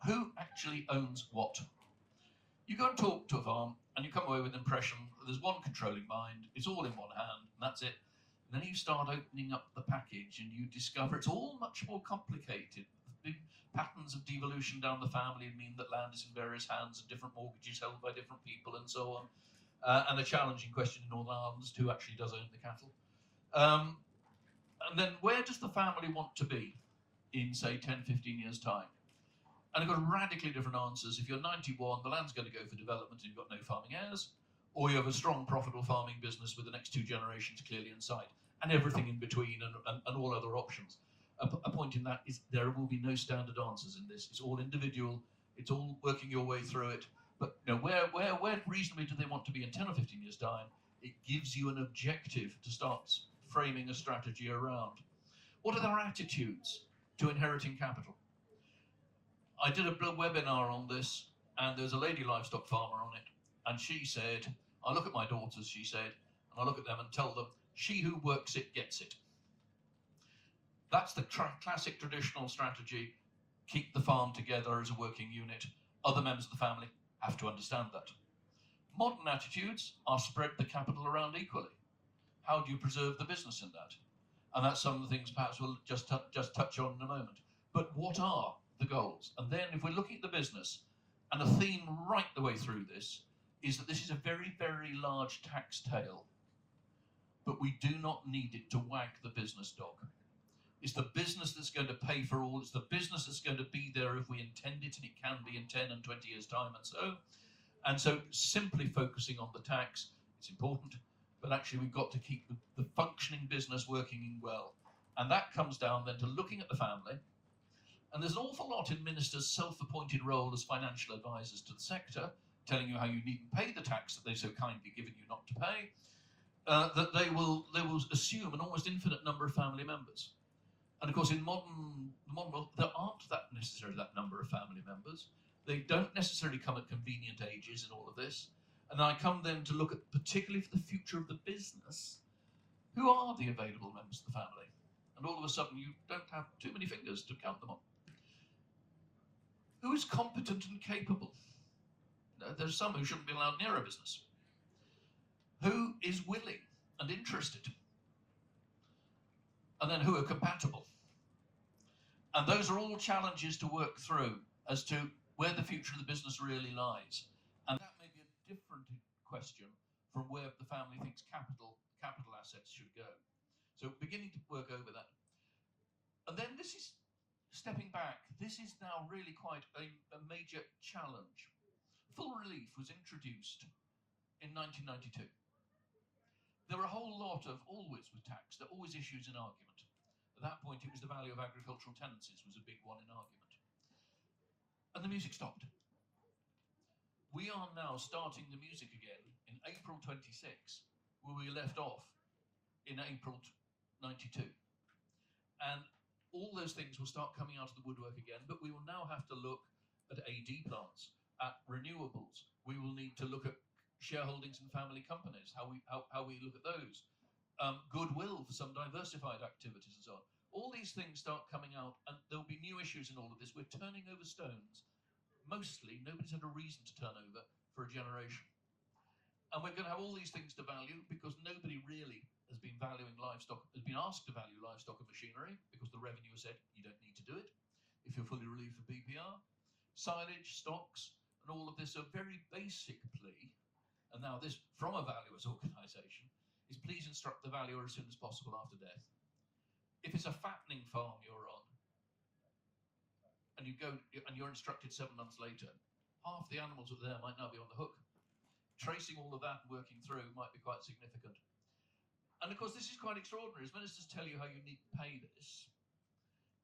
B: who actually owns what? You go and talk to a farm, and you come away with the impression that there's one controlling mind, it's all in one hand, and that's it. And then you start opening up the package and you discover it's all much more complicated. Big patterns of devolution down the family mean that land is in various hands and different mortgages held by different people and so on. And the challenging question in Northern Ireland is who actually does own the cattle. And then where does the family want to be in, say, 10, 15 years' time? And I've got radically different answers. If you're 91, the land's going to go for development and you've got no farming heirs, or you have a strong, profitable farming business with the next 2 generations clearly in sight, and everything in between and all other options. A point in that is there will be no standard answers in this. It's all individual. It's all working your way through it. But where reasonably do they want to be in 10 or 15 years' time? It gives you an objective to start framing a strategy around. What are their attitudes to inheriting capital? I did a webinar on this, and there's a lady livestock farmer on it, and she said, I look at my daughters, she said, and I look at them and tell them, she who works it gets it. That's the classic traditional strategy. Keep the farm together as a working unit. Other members of the family have to understand that. Modern attitudes are spread the capital around equally. How do you preserve the business in that? And that's some of the things perhaps we'll just touch on in a moment. But what are the goals? And then if we're looking at the business, and a theme right the way through this is that this is a very, very large tax tail, but we do not need it to wag the business dog. It's the business that's going to pay for all. It's the business that's going to be there if we intend it, and it can be in 10 and 20 years' time and so. And so simply focusing on the tax, it's important, but actually we've got to keep the functioning business working well. And that comes down then to looking at the family. And there's an awful lot in ministers' self-appointed role as financial advisors to the sector, telling you how you needn't pay the tax that they've so kindly given you not to pay, that they will assume an almost infinite number of family members. And of course, in the modern world, there aren't that necessarily that number of family members. They don't necessarily come at convenient ages in all of this. And I come then to look at, particularly for the future of the business, who are the available members of the family? And all of a sudden, you don't have too many fingers to count them on. Who is competent and capable? There's some who shouldn't be allowed near a business. Who is willing and interested? And then who are compatible? And those are all challenges to work through as to where the future of the business really lies. And that may be a different question from where the family thinks capital assets should go. So beginning to work over that. And then this is, stepping back, this is now really quite a major challenge. Full relief was introduced in 1992. There were a whole lot of, always with tax, there are always issues in argument. At that point, it was the value of agricultural tenancies was a big one in argument. And the music stopped. We are now starting the music again in April 26, where we left off in April 92. And all those things will start coming out of the woodwork again, but we will now have to look at AD plants, at renewables. We will need to look at shareholdings in family companies, how we look at those. Goodwill for some diversified activities and so on. All these things start coming out, and there'll be new issues in all of this. We're turning over stones. Mostly, nobody's had a reason to turn over for a generation. And we're going to have all these things to value because nobody really has been valuing livestock, has been asked to value livestock and machinery because the revenue has said you don't need to do it if you're fully relieved of BPR. Silage, stocks, and all of this are very basic plea. And now this, from a valuers organisation, is please instruct the valuer as soon as possible after death. If it's a fattening farm you're on, and you go and you're instructed 7 months later, half the animals that are there might now be on the hook. Tracing all of that and working through might be quite significant. And of course, this is quite extraordinary. As ministers tell you how you need to pay this,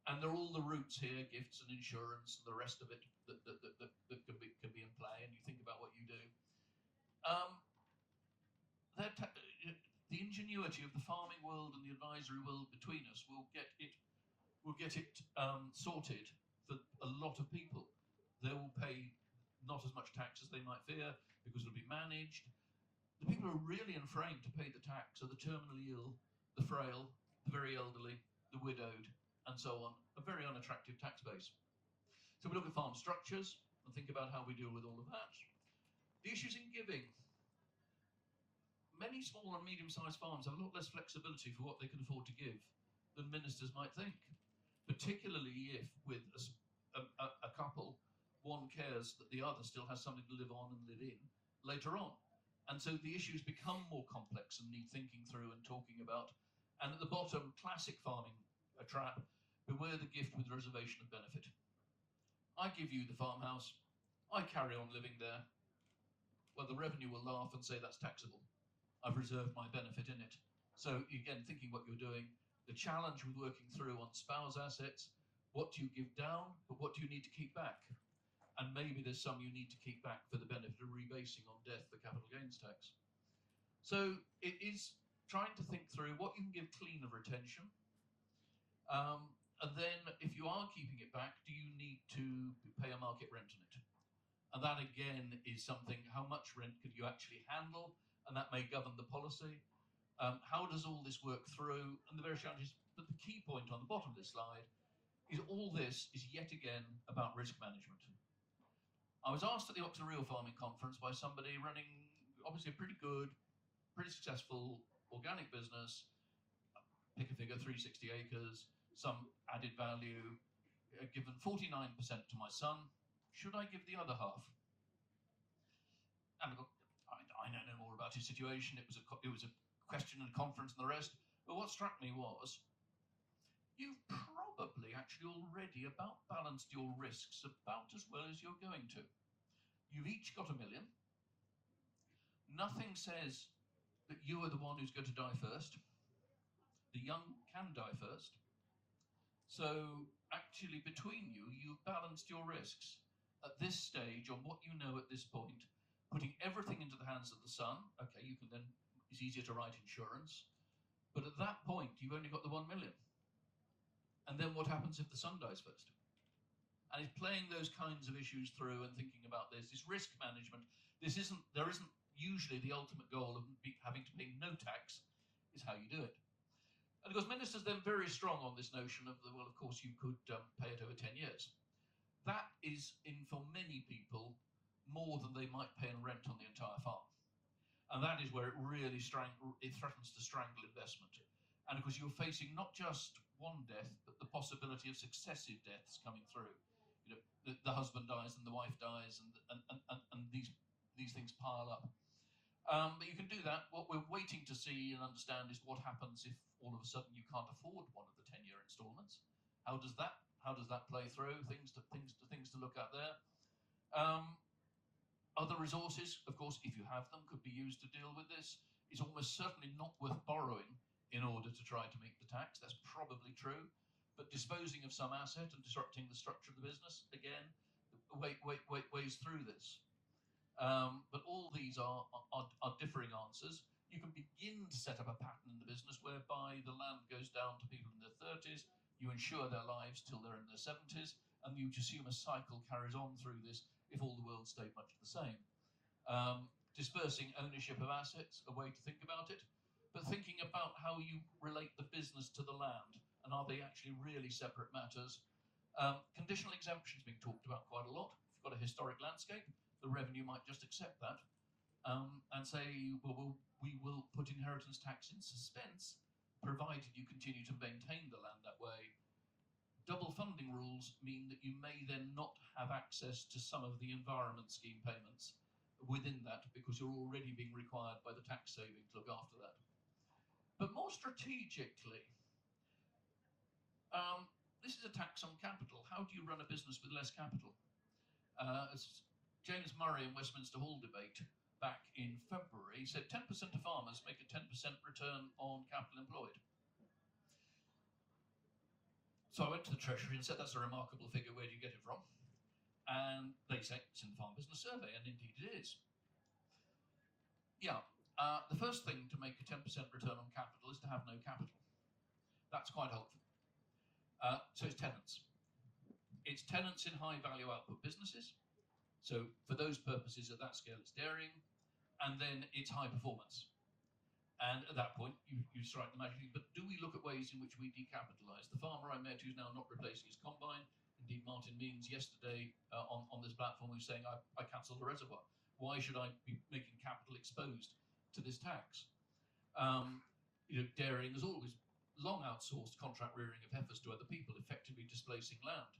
B: and there are all the routes here, gifts and insurance and the rest of it that can be in play, and you think about what you do. The ingenuity of the farming world and the advisory world between us will get it sorted for a lot of people. They will pay not as much tax as they might fear because it'll be managed. The people who are really inframed to pay the tax are the terminally ill, the frail, the very elderly, the widowed, and so on. A very unattractive tax base. So we look at farm structures and think about how we deal with all of that. The issues in giving. many small and medium-sized farms have a lot less flexibility for what they can afford to give than ministers might think, particularly if with a couple, one cares that the other still has something to live on and live in later on. And so the issues become more complex and need thinking through and talking about. And at the bottom, classic farming, a trap, beware the gift with reservation of benefit. I give you the farmhouse, I carry on living there. Well, the revenue will laugh and say that's taxable. I've reserved my benefit in it. So again, thinking what you're doing, the challenge with working through on spouse assets, what do you give down, but what do you need to keep back? And maybe there's some you need to keep back for the benefit of rebasing on death the capital gains tax. So it is trying to think through what you can give clean of retention. And then if you are keeping it back, do you need to pay a market rent on it? And that again is something, how much rent could you actually handle? And that may govern the policy. How does all this work through? And the various challenges, but the key point on the bottom of this slide is all this is yet again about risk management. I was asked at the Oxford Real Farming Conference by somebody running obviously a pretty good, pretty successful organic business, pick a figure, 360 acres, some added value, given 49% to my son, should I give the other half? And I don't know more about his situation, it was a question and a conference and the rest, but what struck me was, you've probably actually already about balanced your risks about as well as you're going to. You've each got $1 million. Nothing says that you are the one who's going to die first. The young can die first. So actually between you, you've balanced your risks. At this stage, on what you know at this point, putting everything into the hands of the son, okay, you can then, it's easier to write insurance. But at that point, you've only got the 1 million. And then what happens if the son dies first? And it's playing those kinds of issues through and thinking about this risk management. There isn't usually the ultimate goal of having to pay no tax, is how you do it. And of course, ministers then very strong on this notion of, well, of course, you could pay it over 10 years. That is, for many people, more than they might pay in rent on the entire farm. And that is where it really threatens to strangle investment. And of course, you're facing not just one death, but the possibility of successive deaths coming through. You know, the husband dies and the wife dies, and these things pile up. But you can do that. What we're waiting to see and understand is what happens if all of a sudden you can't afford one of the 10-year instalments. How does that play through? Things to look at there. Other resources, of course, if you have them, could be used to deal with this. It's almost certainly not worth borrowing in order to try to meet the tax. That's probably true. But disposing of some asset and disrupting the structure of the business, again, ways through this. But all these are differing answers. You can begin to set up a pattern in the business whereby the land goes down to people in their 30s, you insure their lives till they're in their 70s, and you assume a cycle carries on through this if all the world stayed much the same. Dispersing ownership of assets, a way to think about it, but thinking about how you relate the business to the land, and are they actually really separate matters? Conditional exemptions being talked about quite a lot. If you've got a historic landscape, the revenue might just accept that and say, well, we will put inheritance tax in suspense, provided you continue to maintain the land that way. Double funding rules mean that you may then not have access to some of the environment scheme payments within that because you're already being required by the tax saving to look after that. But more strategically, this is a tax on capital. How do you run a business with less capital? As James Murray in Westminster Hall debate back in February said 10% of farmers make a 10% return on capital employed. So I went to the Treasury and said, that's a remarkable figure, where do you get it from? And they say, it's in the Farm Business Survey, and indeed it is. Yeah, the first thing to make a 10% return on capital is to have no capital. That's quite helpful. So it's tenants. It's tenants in high value output businesses. So for those purposes, at that scale, it's dairying. And then it's high performance. And at that point, you strike the magic. But do we look at ways in which we decapitalise? The farmer I met who's now not replacing his combine, indeed Martin Means yesterday on this platform was saying, I cancelled the reservoir. Why should I be making capital exposed? to this tax. Dairying has always long outsourced contract rearing of heifers to other people, effectively displacing land.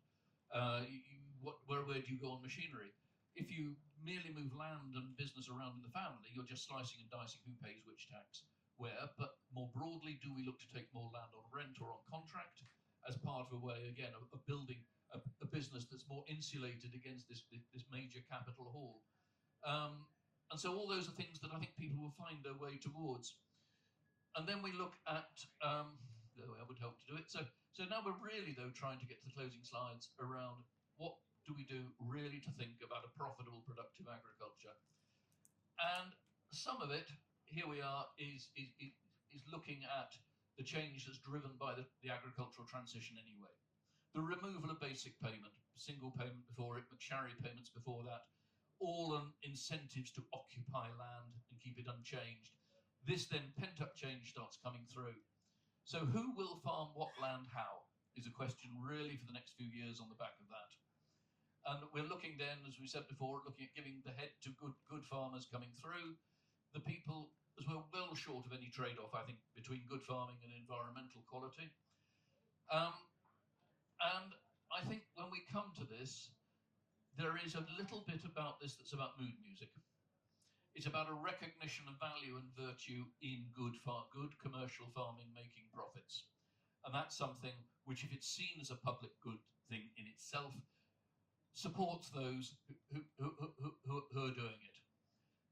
B: Where do you go on machinery? If you merely move land and business around in the family, you're just slicing and dicing who pays which tax where. But more broadly, do we look to take more land on rent or on contract as part of a way, again, of building a business that's more insulated against this major capital haul? And so all those are things that I think people will find their way towards. And then we look at, I would hope to do it. So now we're really, though, trying to get to the closing slides around what do we do really to think about a profitable, productive agriculture. And some of it, here we are, is looking at the change that's driven by the agricultural transition anyway. The removal of basic payment, single payment before it, McSharry payments before that, all incentives to occupy land and keep it unchanged. This then pent-up change starts coming through. So who will farm what land how is a question really for the next few years on the back of that. And we're looking then, as we said before, looking at giving the head to good farmers coming through. The people, as we're well short of any trade-off, I think, between good farming and environmental quality. And I think when we come to this, there is a little bit about this that's about mood music. It's about a recognition of value and virtue in good commercial farming making profits. And that's something which, if it's seen as a public good thing in itself, supports those who are doing it.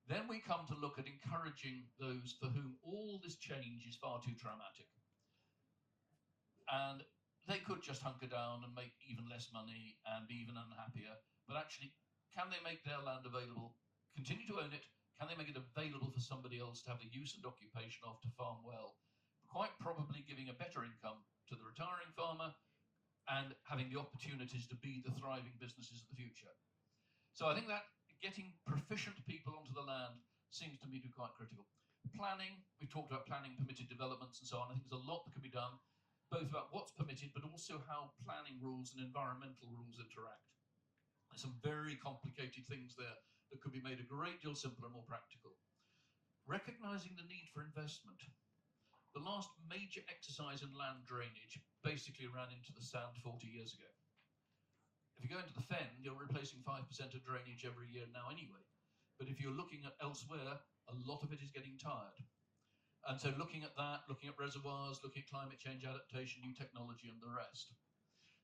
B: Then we come to look at encouraging those for whom all this change is far too traumatic. And they could just hunker down and make even less money and be even unhappier. But actually, can they make their land available, continue to own it? Can they make it available for somebody else to have the use and occupation of, to farm well? Quite probably giving a better income to the retiring farmer and having the opportunities to be the thriving businesses of the future. So I think that getting proficient people onto the land seems to me to be quite critical. Planning, we've talked about planning, permitted developments and so on. I think there's a lot that can be done, both about what's permitted, but also how planning rules and environmental rules interact. There's some very complicated things there that could be made a great deal simpler and more practical. Recognizing the need for investment. The last major exercise in land drainage basically ran into the sand 40 years ago. If you go into the fen, you're replacing 5% of drainage every year now anyway. But if you're looking at elsewhere, a lot of it is getting tired. And so looking at that, looking at reservoirs, looking at climate change adaptation, new technology and the rest.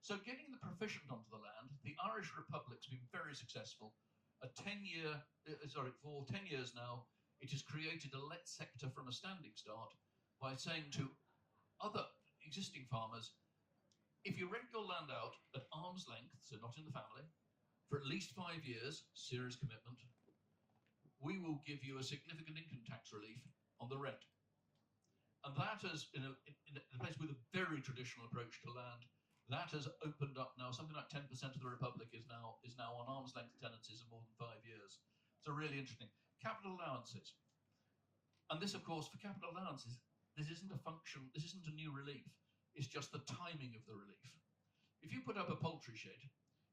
B: So getting the proficient onto the land, the Irish Republic's been very successful. For 10 years now, it has created a let sector from a standing start by saying to other existing farmers, if you rent your land out at arm's length, so not in the family, for at least 5 years, serious commitment, we will give you a significant income tax relief on the rent. And that has, in a place with a very traditional approach to land, that has opened up now. Something like 10% of the Republic is now on arm's length tenancies of more than 5 years. So really interesting. Capital allowances. And this, of course, for capital allowances, this isn't a function, this isn't a new relief. It's just the timing of the relief. If you put up a poultry shed,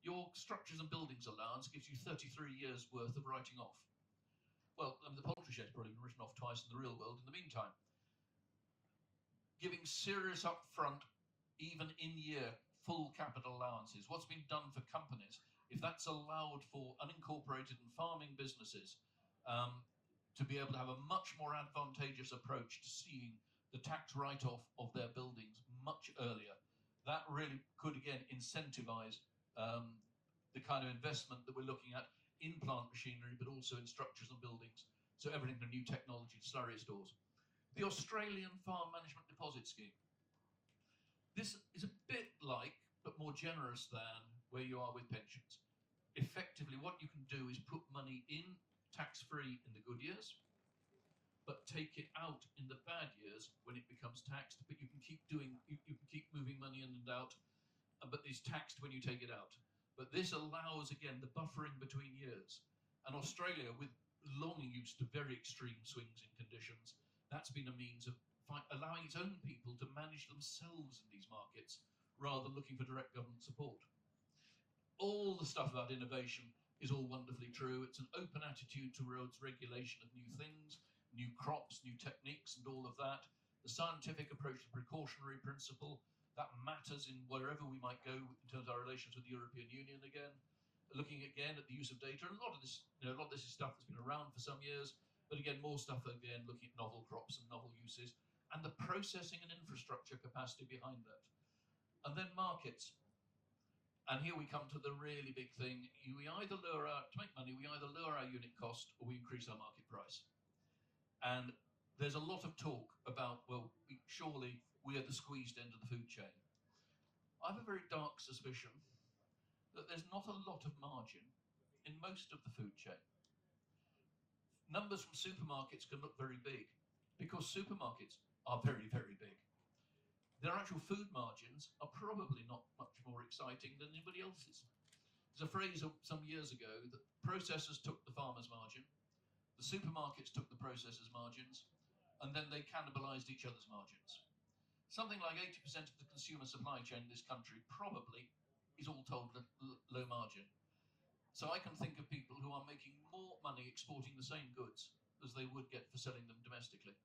B: your structures and buildings allowance gives you 33 years worth of writing off. Well, the poultry shed's probably been written off twice in the real world in the meantime. Giving serious upfront, even in-year, full capital allowances. What's been done for companies, if that's allowed for unincorporated and farming businesses to be able to have a much more advantageous approach to seeing the tax write-off of their buildings much earlier, that really could, again, incentivize the kind of investment that we're looking at in plant machinery, but also in structures and buildings. So everything from new technology to slurry stores. The Australian Farm Management Deposit Scheme. This is a bit like, but more generous than where you are with pensions. Effectively, what you can do is put money in tax-free in the good years, but take it out in the bad years when it becomes taxed. But you can keep you can keep moving money in and out, but it's taxed when you take it out. But this allows, again, the buffering between years. And Australia, with long used to very extreme swings in conditions, that's been a means of allowing its own people to manage themselves in these markets rather than looking for direct government support. All the stuff about innovation is all wonderfully true. It's an open attitude towards regulation of new things, new crops, new techniques and all of that. The scientific approach to the precautionary principle, that matters in wherever we might go in terms of our relations with the European Union again. Looking again at the use of data, and a lot of this is stuff that's been around for some years, but again, more stuff again, looking at novel crops and novel uses, and the processing and infrastructure capacity behind that. And then markets. And here we come to the really big thing. To make money, we either lower our unit cost or we increase our market price. And there's a lot of talk about, well, surely we are the squeezed end of the food chain. I have a very dark suspicion that there's not a lot of margin in most of the food chain. Numbers from supermarkets can look very big because supermarkets are very, very big. Their actual food margins are probably not much more exciting than anybody else's. There's a phrase some years ago that processors took the farmer's margin, the supermarkets took the processors' margins, and then they cannibalized each other's margins. Something like 80% of the consumer supply chain in this country probably is all told low margin. So I can think of people who are making more money exporting the same goods as they would get for selling them domestically.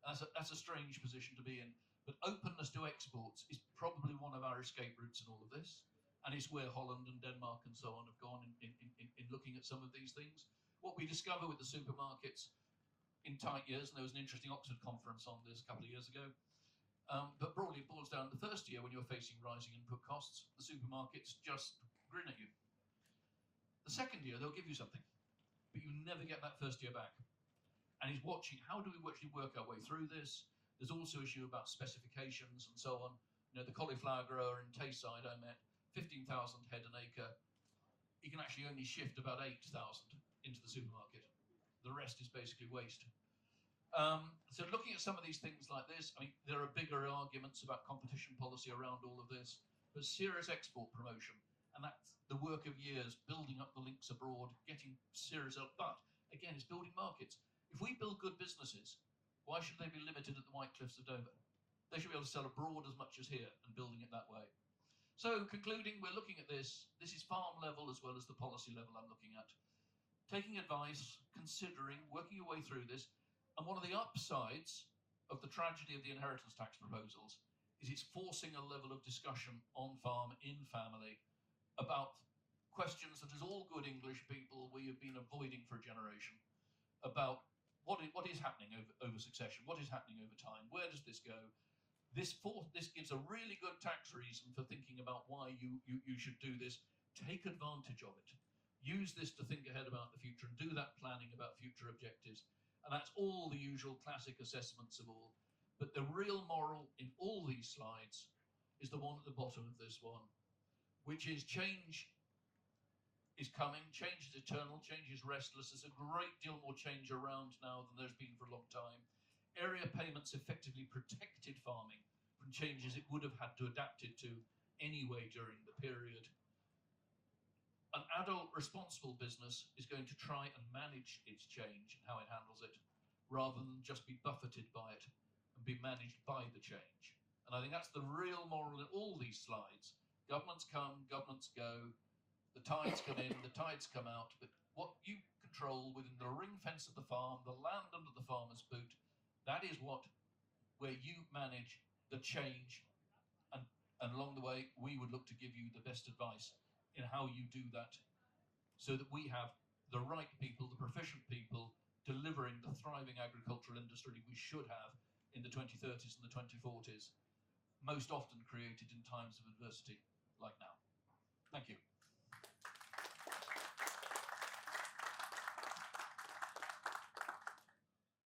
B: That's a strange position to be in. But openness to exports is probably one of our escape routes in all of this. And it's where Holland and Denmark and so on have gone in looking at some of these things. What we discover with the supermarkets in tight years, and there was an interesting Oxford conference on this a couple of years ago, but broadly it boils down to the first year when you're facing rising input costs, the supermarkets just grin at you. The second year they'll give you something, but you never get that first year back. And he's watching, how do we actually work our way through this? There's also issue about specifications and so on. You know, the cauliflower grower in Tayside I met, 15,000 head an acre. He can actually only shift about 8,000 into the supermarket. The rest is basically waste. So looking at some of these things like this, I mean, there are bigger arguments about competition policy around all of this, but serious export promotion, and that's the work of years, building up the links abroad, getting serious up. But again, it's building markets. If we build good businesses, why should they be limited at the White Cliffs of Dover? They should be able to sell abroad as much as here and building it that way. So concluding, we're looking at this. This is farm level as well as the policy level I'm looking at. Taking advice, considering, working your way through this. And one of the upsides of the tragedy of the inheritance tax proposals is it's forcing a level of discussion on farm, in family, about questions that as all good English people we have been avoiding for a generation, about what is happening over succession, what is happening over time, where does this go? This gives a really good tax reason for thinking about why you should do this. Take advantage of it. Use this to think ahead about the future and do that planning about future objectives. And that's all the usual classic assessments of all. But the real moral in all these slides is the one at the bottom of this one, which is change is coming, change is eternal, change is restless. There's a great deal more change around now than there's been for a long time. Area payments effectively protected farming from changes it would have had to adapt it to anyway during the period. An adult responsible business is going to try and manage its change and how it handles it, rather than just be buffeted by it and be managed by the change. And I think that's the real moral in all these slides. Governments come, governments go, the tides come in, the tides come out, but what you control within the ring fence of the farm, the land under the farmer's boot, that is where you manage the change, and along the way we would look to give you the best advice in how you do that, so that we have the right people, the proficient people, delivering the thriving agricultural industry we should have in the 2030s and the 2040s, most often created in times of adversity like now. Thank you.